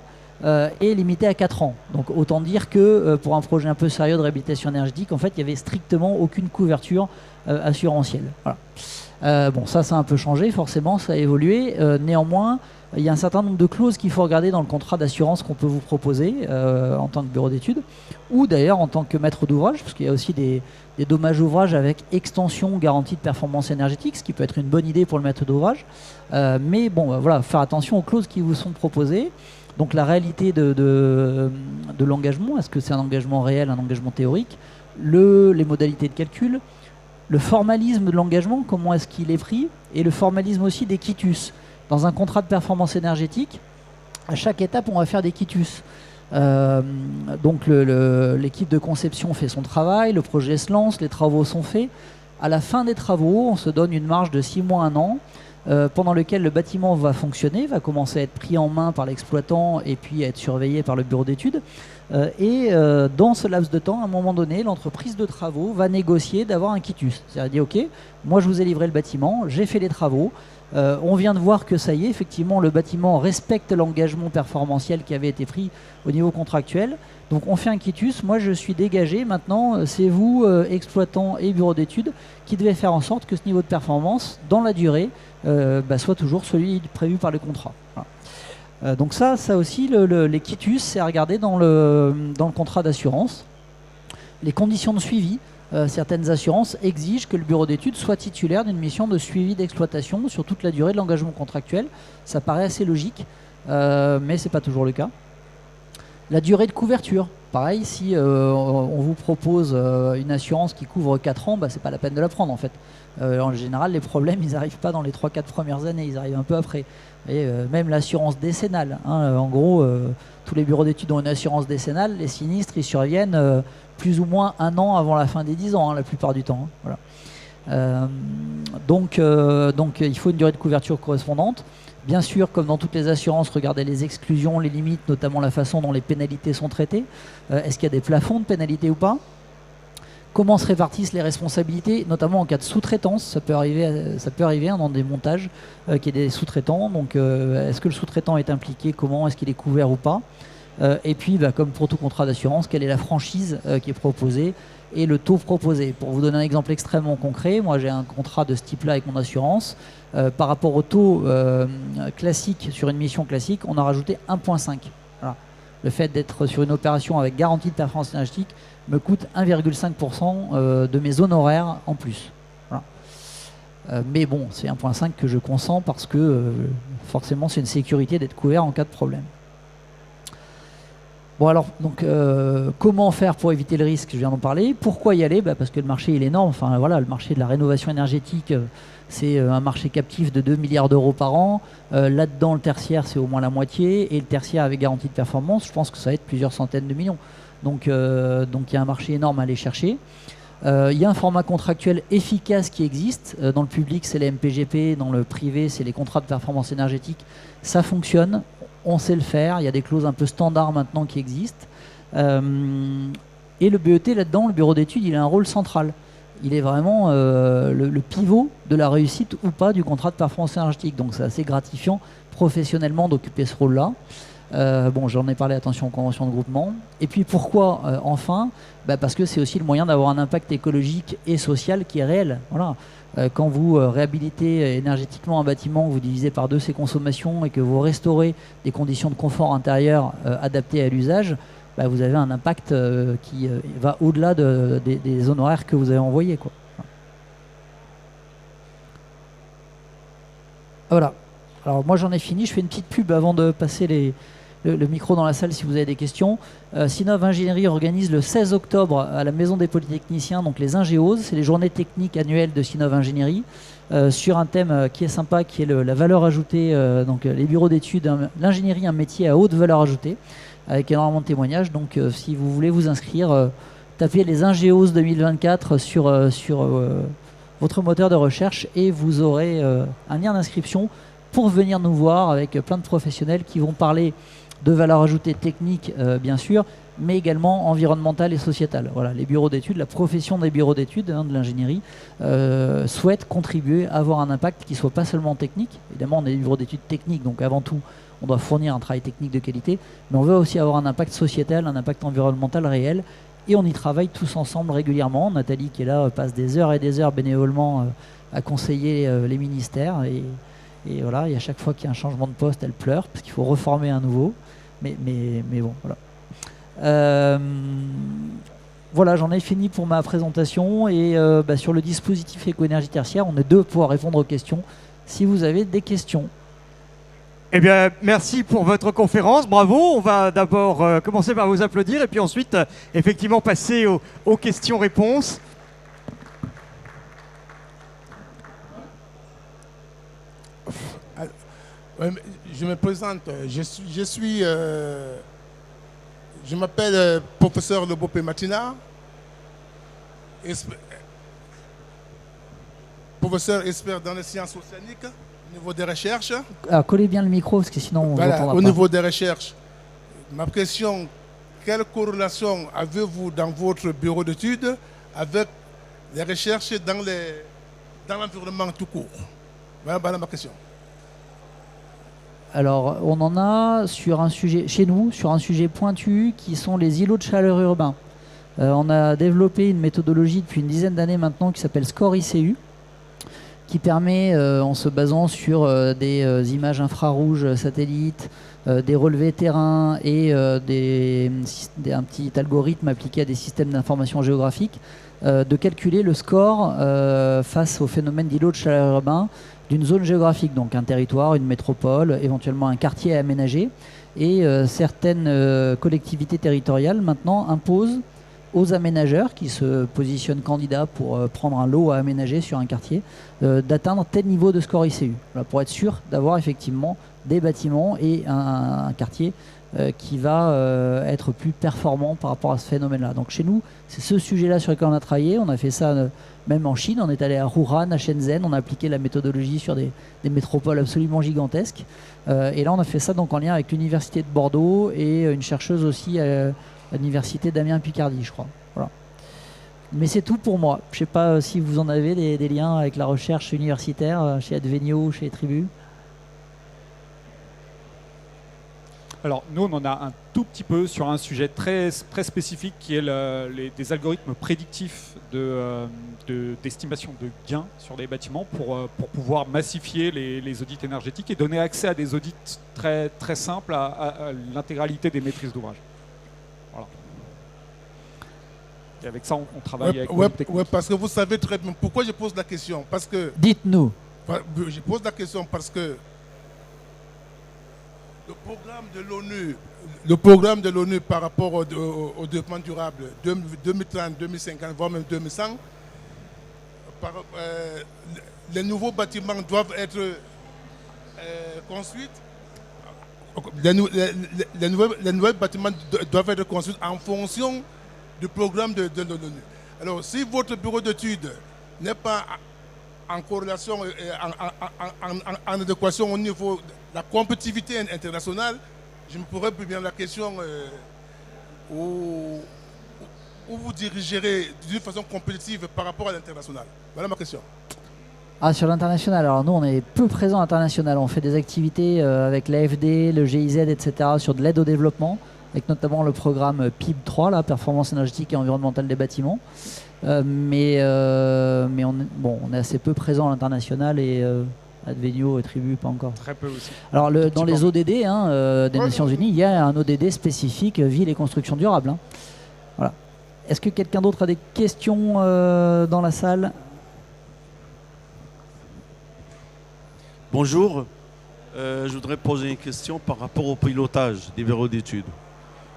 Et limité à 4 ans. Donc autant dire que pour un projet un peu sérieux de réhabilitation énergétique, en fait, il n'y avait strictement aucune couverture assurantielle. Voilà. Bon, ça a un peu changé, forcément, ça a évolué. Néanmoins, il y a un certain nombre de clauses qu'il faut regarder dans le contrat d'assurance qu'on peut vous proposer en tant que bureau d'études, ou d'ailleurs en tant que maître d'ouvrage, parce qu'il y a aussi des dommages ouvrages avec extension garantie de performance énergétique, ce qui peut être une bonne idée pour le maître d'ouvrage. Mais bon, voilà, faire attention aux clauses qui vous sont proposées. Donc la réalité de l'engagement, est-ce que c'est un engagement réel, un engagement théorique, les modalités de calcul, le formalisme de l'engagement, comment est-ce qu'il est pris, et le formalisme aussi des quitus. Dans un contrat de performance énergétique, à chaque étape, on va faire des quitus. Donc l'équipe de conception fait son travail, le projet se lance, les travaux sont faits. À la fin des travaux, on se donne une marge de 6 mois, 1 an, pendant lequel le bâtiment va fonctionner, va commencer à être pris en main par l'exploitant et puis à être surveillé par le bureau d'études. Dans ce laps de temps, à un moment donné, l'entreprise de travaux va négocier d'avoir un quitus. C'est-à-dire dire, ok, moi je vous ai livré le bâtiment, j'ai fait les travaux, on vient de voir que ça y est, effectivement, le bâtiment respecte l'engagement performantiel qui avait été pris au niveau contractuel. Donc on fait un quitus, moi je suis dégagé, maintenant c'est vous, exploitant et bureau d'études, qui devez faire en sorte que ce niveau de performance, dans la durée, soit toujours celui prévu par le contrat. Voilà. Donc ça aussi, les quitus, c'est à regarder dans le contrat d'assurance. Les conditions de suivi, certaines assurances exigent que le bureau d'études soit titulaire d'une mission de suivi d'exploitation sur toute la durée de l'engagement contractuel. Ça paraît assez logique, mais ce n'est pas toujours le cas. La durée de couverture, pareil, si on vous propose une assurance qui couvre 4 ans, ce n'est pas la peine de la prendre en fait. En général, les problèmes, ils n'arrivent pas dans les 3-4 premières années, ils arrivent un peu après. Et même l'assurance décennale, hein, en gros, tous les bureaux d'études ont une assurance décennale, les sinistres, ils surviennent plus ou moins 1 an avant la fin des 10 ans, hein, la plupart du temps. Hein, voilà. Donc, il faut une durée de couverture correspondante. Bien sûr, comme dans toutes les assurances, regardez les exclusions, les limites, notamment la façon dont les pénalités sont traitées. Est-ce qu'il y a des plafonds de pénalités ou pas? Comment se répartissent les responsabilités, notamment en cas de sous-traitance? Ça peut arriver dans des montages qu'il y ait des sous-traitants. Donc, est-ce que le sous-traitant est impliqué? Comment? Est-ce qu'il est couvert ou pas? Et puis, comme pour tout contrat d'assurance, quelle est la franchise qui est proposée et le taux proposé? Pour vous donner un exemple extrêmement concret, moi j'ai un contrat de ce type-là avec mon assurance. Par rapport au taux classique sur une mission classique, on a rajouté 1,5. Voilà. Le fait d'être sur une opération avec garantie de performance énergétique me coûte 1,5% de mes honoraires en plus. Voilà. Mais bon, c'est 1,5 que je consens parce que forcément c'est une sécurité d'être couvert en cas de problème. Bon alors, donc, comment faire pour éviter le risque? Je viens d'en parler. Pourquoi y aller? Parce que le marché il est énorme. Enfin voilà, le marché de la rénovation énergétique, c'est un marché captif de 2 milliards d'euros par an. Là-dedans, le tertiaire, c'est au moins la moitié. Et le tertiaire avec garantie de performance, je pense que ça va être plusieurs centaines de millions. Donc il y a un marché énorme à aller chercher. Il y a un format contractuel efficace qui existe. Dans le public, c'est les MPGP. Dans le privé, c'est les contrats de performance énergétique. Ça fonctionne. On sait le faire. Il y a des clauses un peu standards maintenant qui existent. Et le BET, là-dedans, le bureau d'études, il a un rôle central. Il est vraiment le pivot de la réussite ou pas du contrat de performance énergétique. Donc c'est assez gratifiant professionnellement d'occuper ce rôle-là. Bon, j'en ai parlé, attention aux conventions de groupement. Et puis pourquoi enfin? Parce que c'est aussi le moyen d'avoir un impact écologique et social qui est réel. Voilà. Quand vous réhabilitez énergétiquement un bâtiment, vous divisez par 2 ses consommations et que vous restaurez des conditions de confort intérieur adaptées à l'usage, vous avez un impact qui va au-delà des honoraires que vous avez envoyés, quoi. Voilà. Alors moi j'en ai fini, je fais une petite pub avant de passer le micro dans la salle si vous avez des questions. Sinov Ingénierie organise le 16 octobre à la Maison des Polytechniciens, donc les Ingéos, c'est les journées techniques annuelles de Sinov Ingénierie, sur un thème qui est sympa, qui est la valeur ajoutée, donc les bureaux d'études, l'ingénierie, un métier à haute valeur ajoutée, avec énormément de témoignages. Donc si vous voulez vous inscrire, tapez les Ingéos 2024 sur votre moteur de recherche et vous aurez un lien d'inscription pour venir nous voir avec plein de professionnels qui vont parler de valeur ajoutée technique, bien sûr, mais également environnementale et sociétale. Voilà, les bureaux d'études, la profession des bureaux d'études de l'ingénierie souhaite contribuer à avoir un impact qui ne soit pas seulement technique. Évidemment, on est des bureaux d'études techniques, donc avant tout, on doit fournir un travail technique de qualité, mais on veut aussi avoir un impact sociétal, un impact environnemental réel, et on y travaille tous ensemble régulièrement. Nathalie, qui est là, passe des heures et des heures bénévolement à conseiller les ministères, et voilà, et à chaque fois qu'il y a un changement de poste, elle pleure, parce qu'il faut reformer un nouveau. Mais bon, voilà. Voilà, j'en ai fini pour ma présentation. Et sur le dispositif éco-énergie tertiaire, on est 2 pour répondre aux questions, si vous avez des questions. Eh bien, merci pour votre conférence, bravo. On va d'abord commencer par vous applaudir et puis ensuite, effectivement, passer aux questions-réponses. Je me présente, je m'appelle professeur Lebopé Matina, professeur expert dans les sciences océaniques au niveau des recherches. Alors, collez bien le micro parce que sinon on voilà, n'entendra au pas. niveau des recherches, ma question, quelle corrélation avez-vous dans votre bureau d'études avec les recherches dans l'environnement tout court? Voilà ma question. Alors, on en a sur un sujet, chez nous, sur un sujet pointu qui sont les îlots de chaleur urbains. On a développé une méthodologie depuis une dizaine d'années maintenant qui s'appelle SCORE ICU, qui permet, en se basant sur des images infrarouges satellites, des relevés terrain et un petit algorithme appliqué à des systèmes d'information géographique, de calculer le score face au phénomène d'îlot de chaleur urbain d'une zone géographique, donc un territoire, une métropole, éventuellement un quartier à aménager. Et certaines collectivités territoriales maintenant imposent aux aménageurs qui se positionnent candidats pour prendre un lot à aménager sur un quartier d'atteindre tel niveau de score ICU, voilà, pour être sûr d'avoir effectivement des bâtiments et un quartier qui va être plus performant par rapport à ce phénomène-là. Donc chez nous, c'est ce sujet-là sur lequel on a travaillé. On a fait ça même en Chine. On est allé à Wuhan, à Shenzhen. On a appliqué la méthodologie sur des métropoles absolument gigantesques. Et là, on a fait ça donc en lien avec l'Université de Bordeaux et une chercheuse aussi à l'Université d'Amiens-Picardie, je crois. Voilà. Mais c'est tout pour moi. Je ne sais pas si vous en avez des liens avec la recherche universitaire chez Advenio, chez Tribu. Alors nous, on en a un tout petit peu sur un sujet très, très spécifique qui est des algorithmes prédictifs d'estimation de gains sur les bâtiments pour pouvoir massifier les audits énergétiques et donner accès à des audits très, très simples à l'intégralité des maîtrises d'ouvrage. Voilà. Et avec ça, on travaille avec ouais, parce que vous savez très bien pourquoi je pose la question. Parce que dites-nous. Je pose la question parce que le programme de l'ONU par rapport au développement durable 2030, 2050, voire même 2100, les nouveaux bâtiments doivent être construits. Les nouveaux bâtiments doivent être construits en fonction du programme de l'ONU. Alors, si votre bureau d'études n'est pas en corrélation, en adéquation au niveau de la compétitivité internationale, je me pourrais plus bien la question où vous dirigerez d'une façon compétitive par rapport à l'international. Voilà ma question. Ah, sur l'international, alors nous on est peu présents à l'international. On fait des activités avec l'AFD, le GIZ, etc. sur de l'aide au développement, avec notamment le programme PIB 3, la performance énergétique et environnementale des bâtiments. Mais on est assez peu présent à l'international et Advenio et Tribu pas encore. Très peu aussi. Alors dans les ODD des Nations Unies, il y a un ODD spécifique ville et construction durable. Hein. Voilà. Est-ce que quelqu'un d'autre a des questions dans la salle? Bonjour. Je voudrais poser une question par rapport au pilotage des bureaux d'études.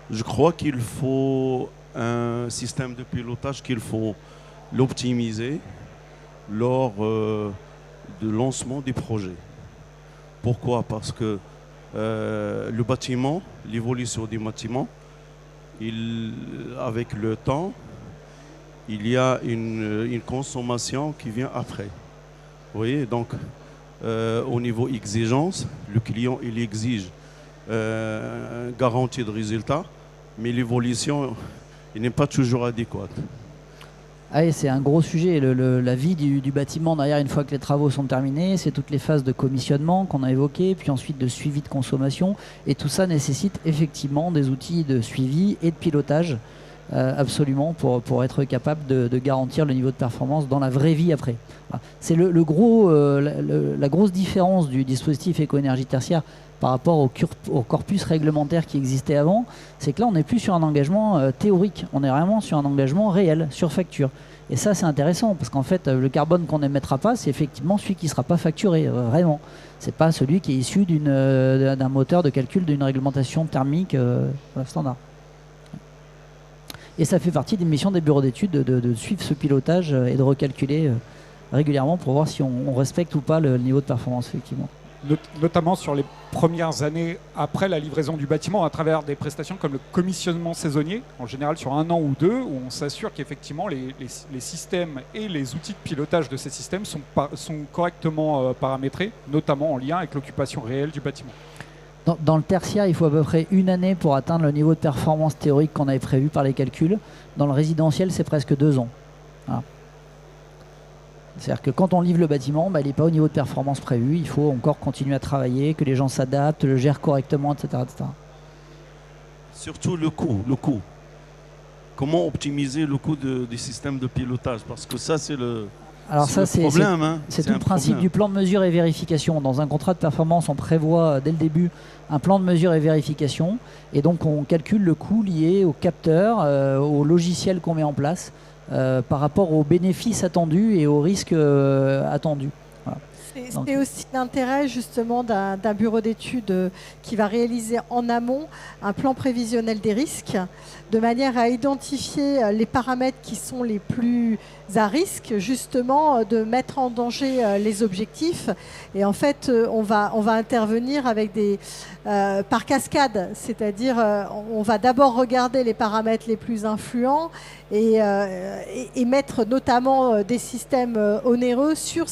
Je crois qu'il faut un système de pilotage qu'il faut l'optimiser lors du lancement du projet. Pourquoi? Parce que le bâtiment, l'évolution du bâtiment, avec le temps, il y a une consommation qui vient après. Vous voyez, donc au niveau exigence, le client il exige garantie de résultat, mais l'évolution n'est pas toujours adéquate. Ah oui, c'est un gros sujet. La vie du bâtiment derrière, une fois que les travaux sont terminés, c'est toutes les phases de commissionnement qu'on a évoquées, puis ensuite de suivi de consommation. Et tout ça nécessite effectivement des outils de suivi et de pilotage, absolument, pour être capable de garantir le niveau de performance dans la vraie vie après. Voilà. C'est la grosse différence du dispositif éco-énergie tertiaire par rapport au corpus réglementaire qui existait avant, c'est que là on n'est plus sur un engagement théorique, on est vraiment sur un engagement réel, sur facture. Et ça c'est intéressant parce qu'en fait le carbone qu'on n'émettra pas, c'est effectivement celui qui ne sera pas facturé, vraiment. C'est pas celui qui est issu d'un moteur de calcul d'une réglementation thermique standard. Et ça fait partie des missions des bureaux d'études de suivre ce pilotage et de recalculer régulièrement pour voir si on respecte ou pas le niveau de performance effectivement. Notamment sur les premières années après la livraison du bâtiment à travers des prestations comme le commissionnement saisonnier, en général sur 1 an ou 2, où on s'assure qu'effectivement les systèmes et les outils de pilotage de ces systèmes sont correctement paramétrés, notamment en lien avec l'occupation réelle du bâtiment. Dans le tertiaire, il faut à peu près 1 année pour atteindre le niveau de performance théorique qu'on avait prévu par les calculs. Dans le résidentiel, c'est presque 2 ans. Voilà. C'est-à-dire que quand on livre le bâtiment, il n'est pas au niveau de performance prévu, il faut encore continuer à travailler, que les gens s'adaptent, le gèrent correctement, etc. etc. Surtout le coût. Comment optimiser le coût des systèmes de pilotage? Parce que ça, c'est Alors ça, c'est problème. Hein. tout le un principe problème. du plan de mesure et vérification. Dans un contrat de performance, on prévoit dès le début un plan de mesure et vérification. Et donc, on calcule le coût lié au capteur, au logiciel qu'on met en place, par rapport aux bénéfices attendus et aux risques attendus. Voilà. C'est aussi l'intérêt justement d'un bureau d'études qui va réaliser en amont un plan prévisionnel des risques, de manière à identifier les paramètres qui sont les plus à risque, justement, de mettre en danger les objectifs. Et en fait, on va intervenir avec par cascade, c'est-à-dire on va d'abord regarder les paramètres les plus influents et mettre notamment des systèmes onéreux sur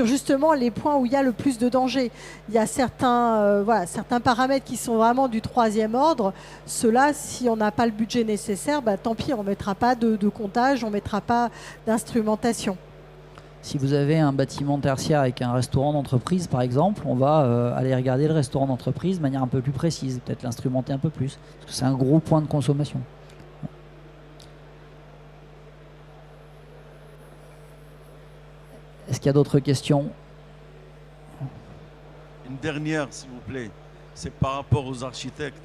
justement les points où il y a le plus de danger. Il y a certains paramètres qui sont vraiment du 3e ordre. Ceux-là, si on n'a pas le budget nécessaire, tant pis, on ne mettra pas de comptage, on ne mettra pas d'instrumentation. Si vous avez un bâtiment tertiaire avec un restaurant d'entreprise, par exemple, on va aller regarder le restaurant d'entreprise de manière un peu plus précise, peut-être l'instrumenter un peu plus, parce que c'est un gros point de consommation. Est-ce qu'il y a d'autres questions? Une dernière, s'il vous plaît. C'est par rapport aux architectes.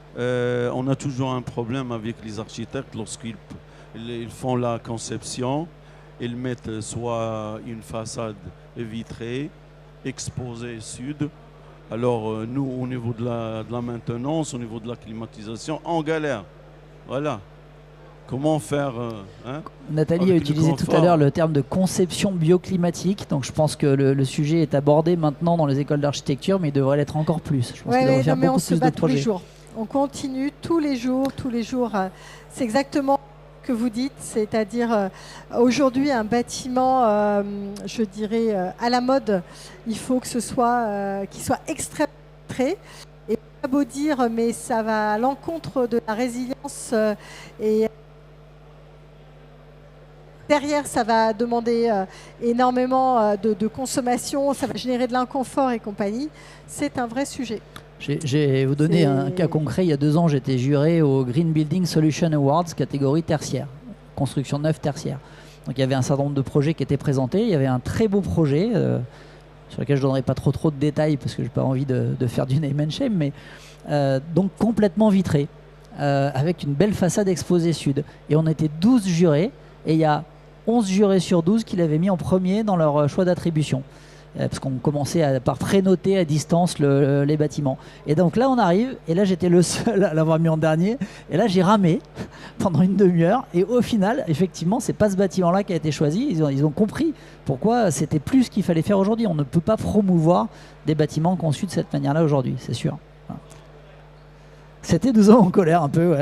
On a toujours un problème avec les architectes lorsqu'ils font la conception. Ils mettent soit une façade vitrée, exposée sud. Alors nous, au niveau de la maintenance, au niveau de la climatisation, on galère. Voilà. Comment faire Nathalie a utilisé tout à l'heure le terme de conception bioclimatique. Donc je pense que le sujet est abordé maintenant dans les écoles d'architecture, mais il devrait l'être encore plus. Je pense qu'il devrait faire beaucoup plus de projets. Tous les jours. On continue tous les jours. C'est exactement ce que vous dites, c'est-à-dire aujourd'hui un bâtiment, je dirais à la mode, il faut que ce soit qu'il soit extrêmement prêt. Et pas beau dire, mais ça va à l'encontre de la résilience et derrière, ça va demander énormément de consommation, ça va générer de l'inconfort et compagnie. C'est un vrai sujet. Je vais vous donner un cas concret. Il y a 2 ans, j'étais juré au Green Building Solution Awards, catégorie tertiaire, construction neuve tertiaire. Donc il y avait un certain nombre de projets qui étaient présentés. Il y avait un très beau projet sur lequel je ne donnerai pas trop de détails parce que je n'ai pas envie de faire du name and shame, mais donc complètement vitré, avec une belle façade exposée sud. Et on était 12 jurés, et il y a 11 jurés sur 12 qui l'avaient mis en premier dans leur choix d'attribution. Parce qu'on commençait par prénoter à distance les bâtiments. Et donc là, on arrive, et là, j'étais le seul à l'avoir mis en dernier. Et là, j'ai ramé pendant une demi-heure. Et au final, effectivement, c'est pas ce bâtiment-là qui a été choisi. Ils ont compris pourquoi c'était plus ce qu'il fallait faire aujourd'hui. On ne peut pas promouvoir des bâtiments conçus de cette manière-là aujourd'hui, c'est sûr. C'était 12 ans en colère, un peu,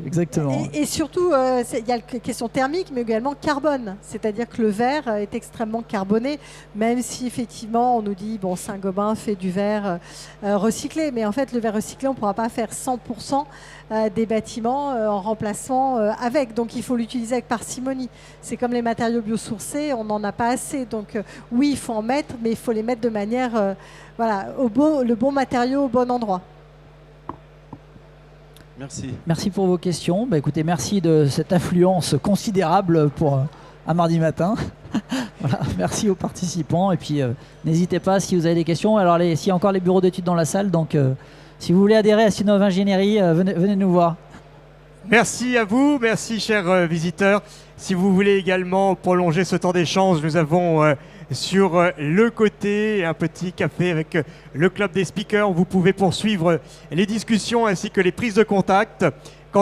exactement. Et surtout, il y a la question thermique, mais également carbone. C'est-à-dire que le verre est extrêmement carboné, même si effectivement on nous dit, bon, Saint-Gobain fait du verre recyclé, mais en fait le verre recyclé, on ne pourra pas faire 100% des bâtiments en remplacement avec. Donc il faut l'utiliser avec parcimonie. C'est comme les matériaux biosourcés, on n'en a pas assez. Donc oui, il faut en mettre, mais il faut les mettre de manière, le bon matériau au bon endroit. Merci. Merci pour vos questions. Écoutez, merci de cette affluence considérable pour un mardi matin. Voilà, merci aux participants. Et puis, n'hésitez pas si vous avez des questions. Alors, s'il y a encore les bureaux d'études dans la salle, donc si vous voulez adhérer à Synov Ingénierie, venez nous voir. Merci à vous, merci chers visiteurs. Si vous voulez également prolonger ce temps d'échange, nous avons sur le côté un petit café avec le club des speakers. Vous pouvez poursuivre les discussions ainsi que les prises de contact.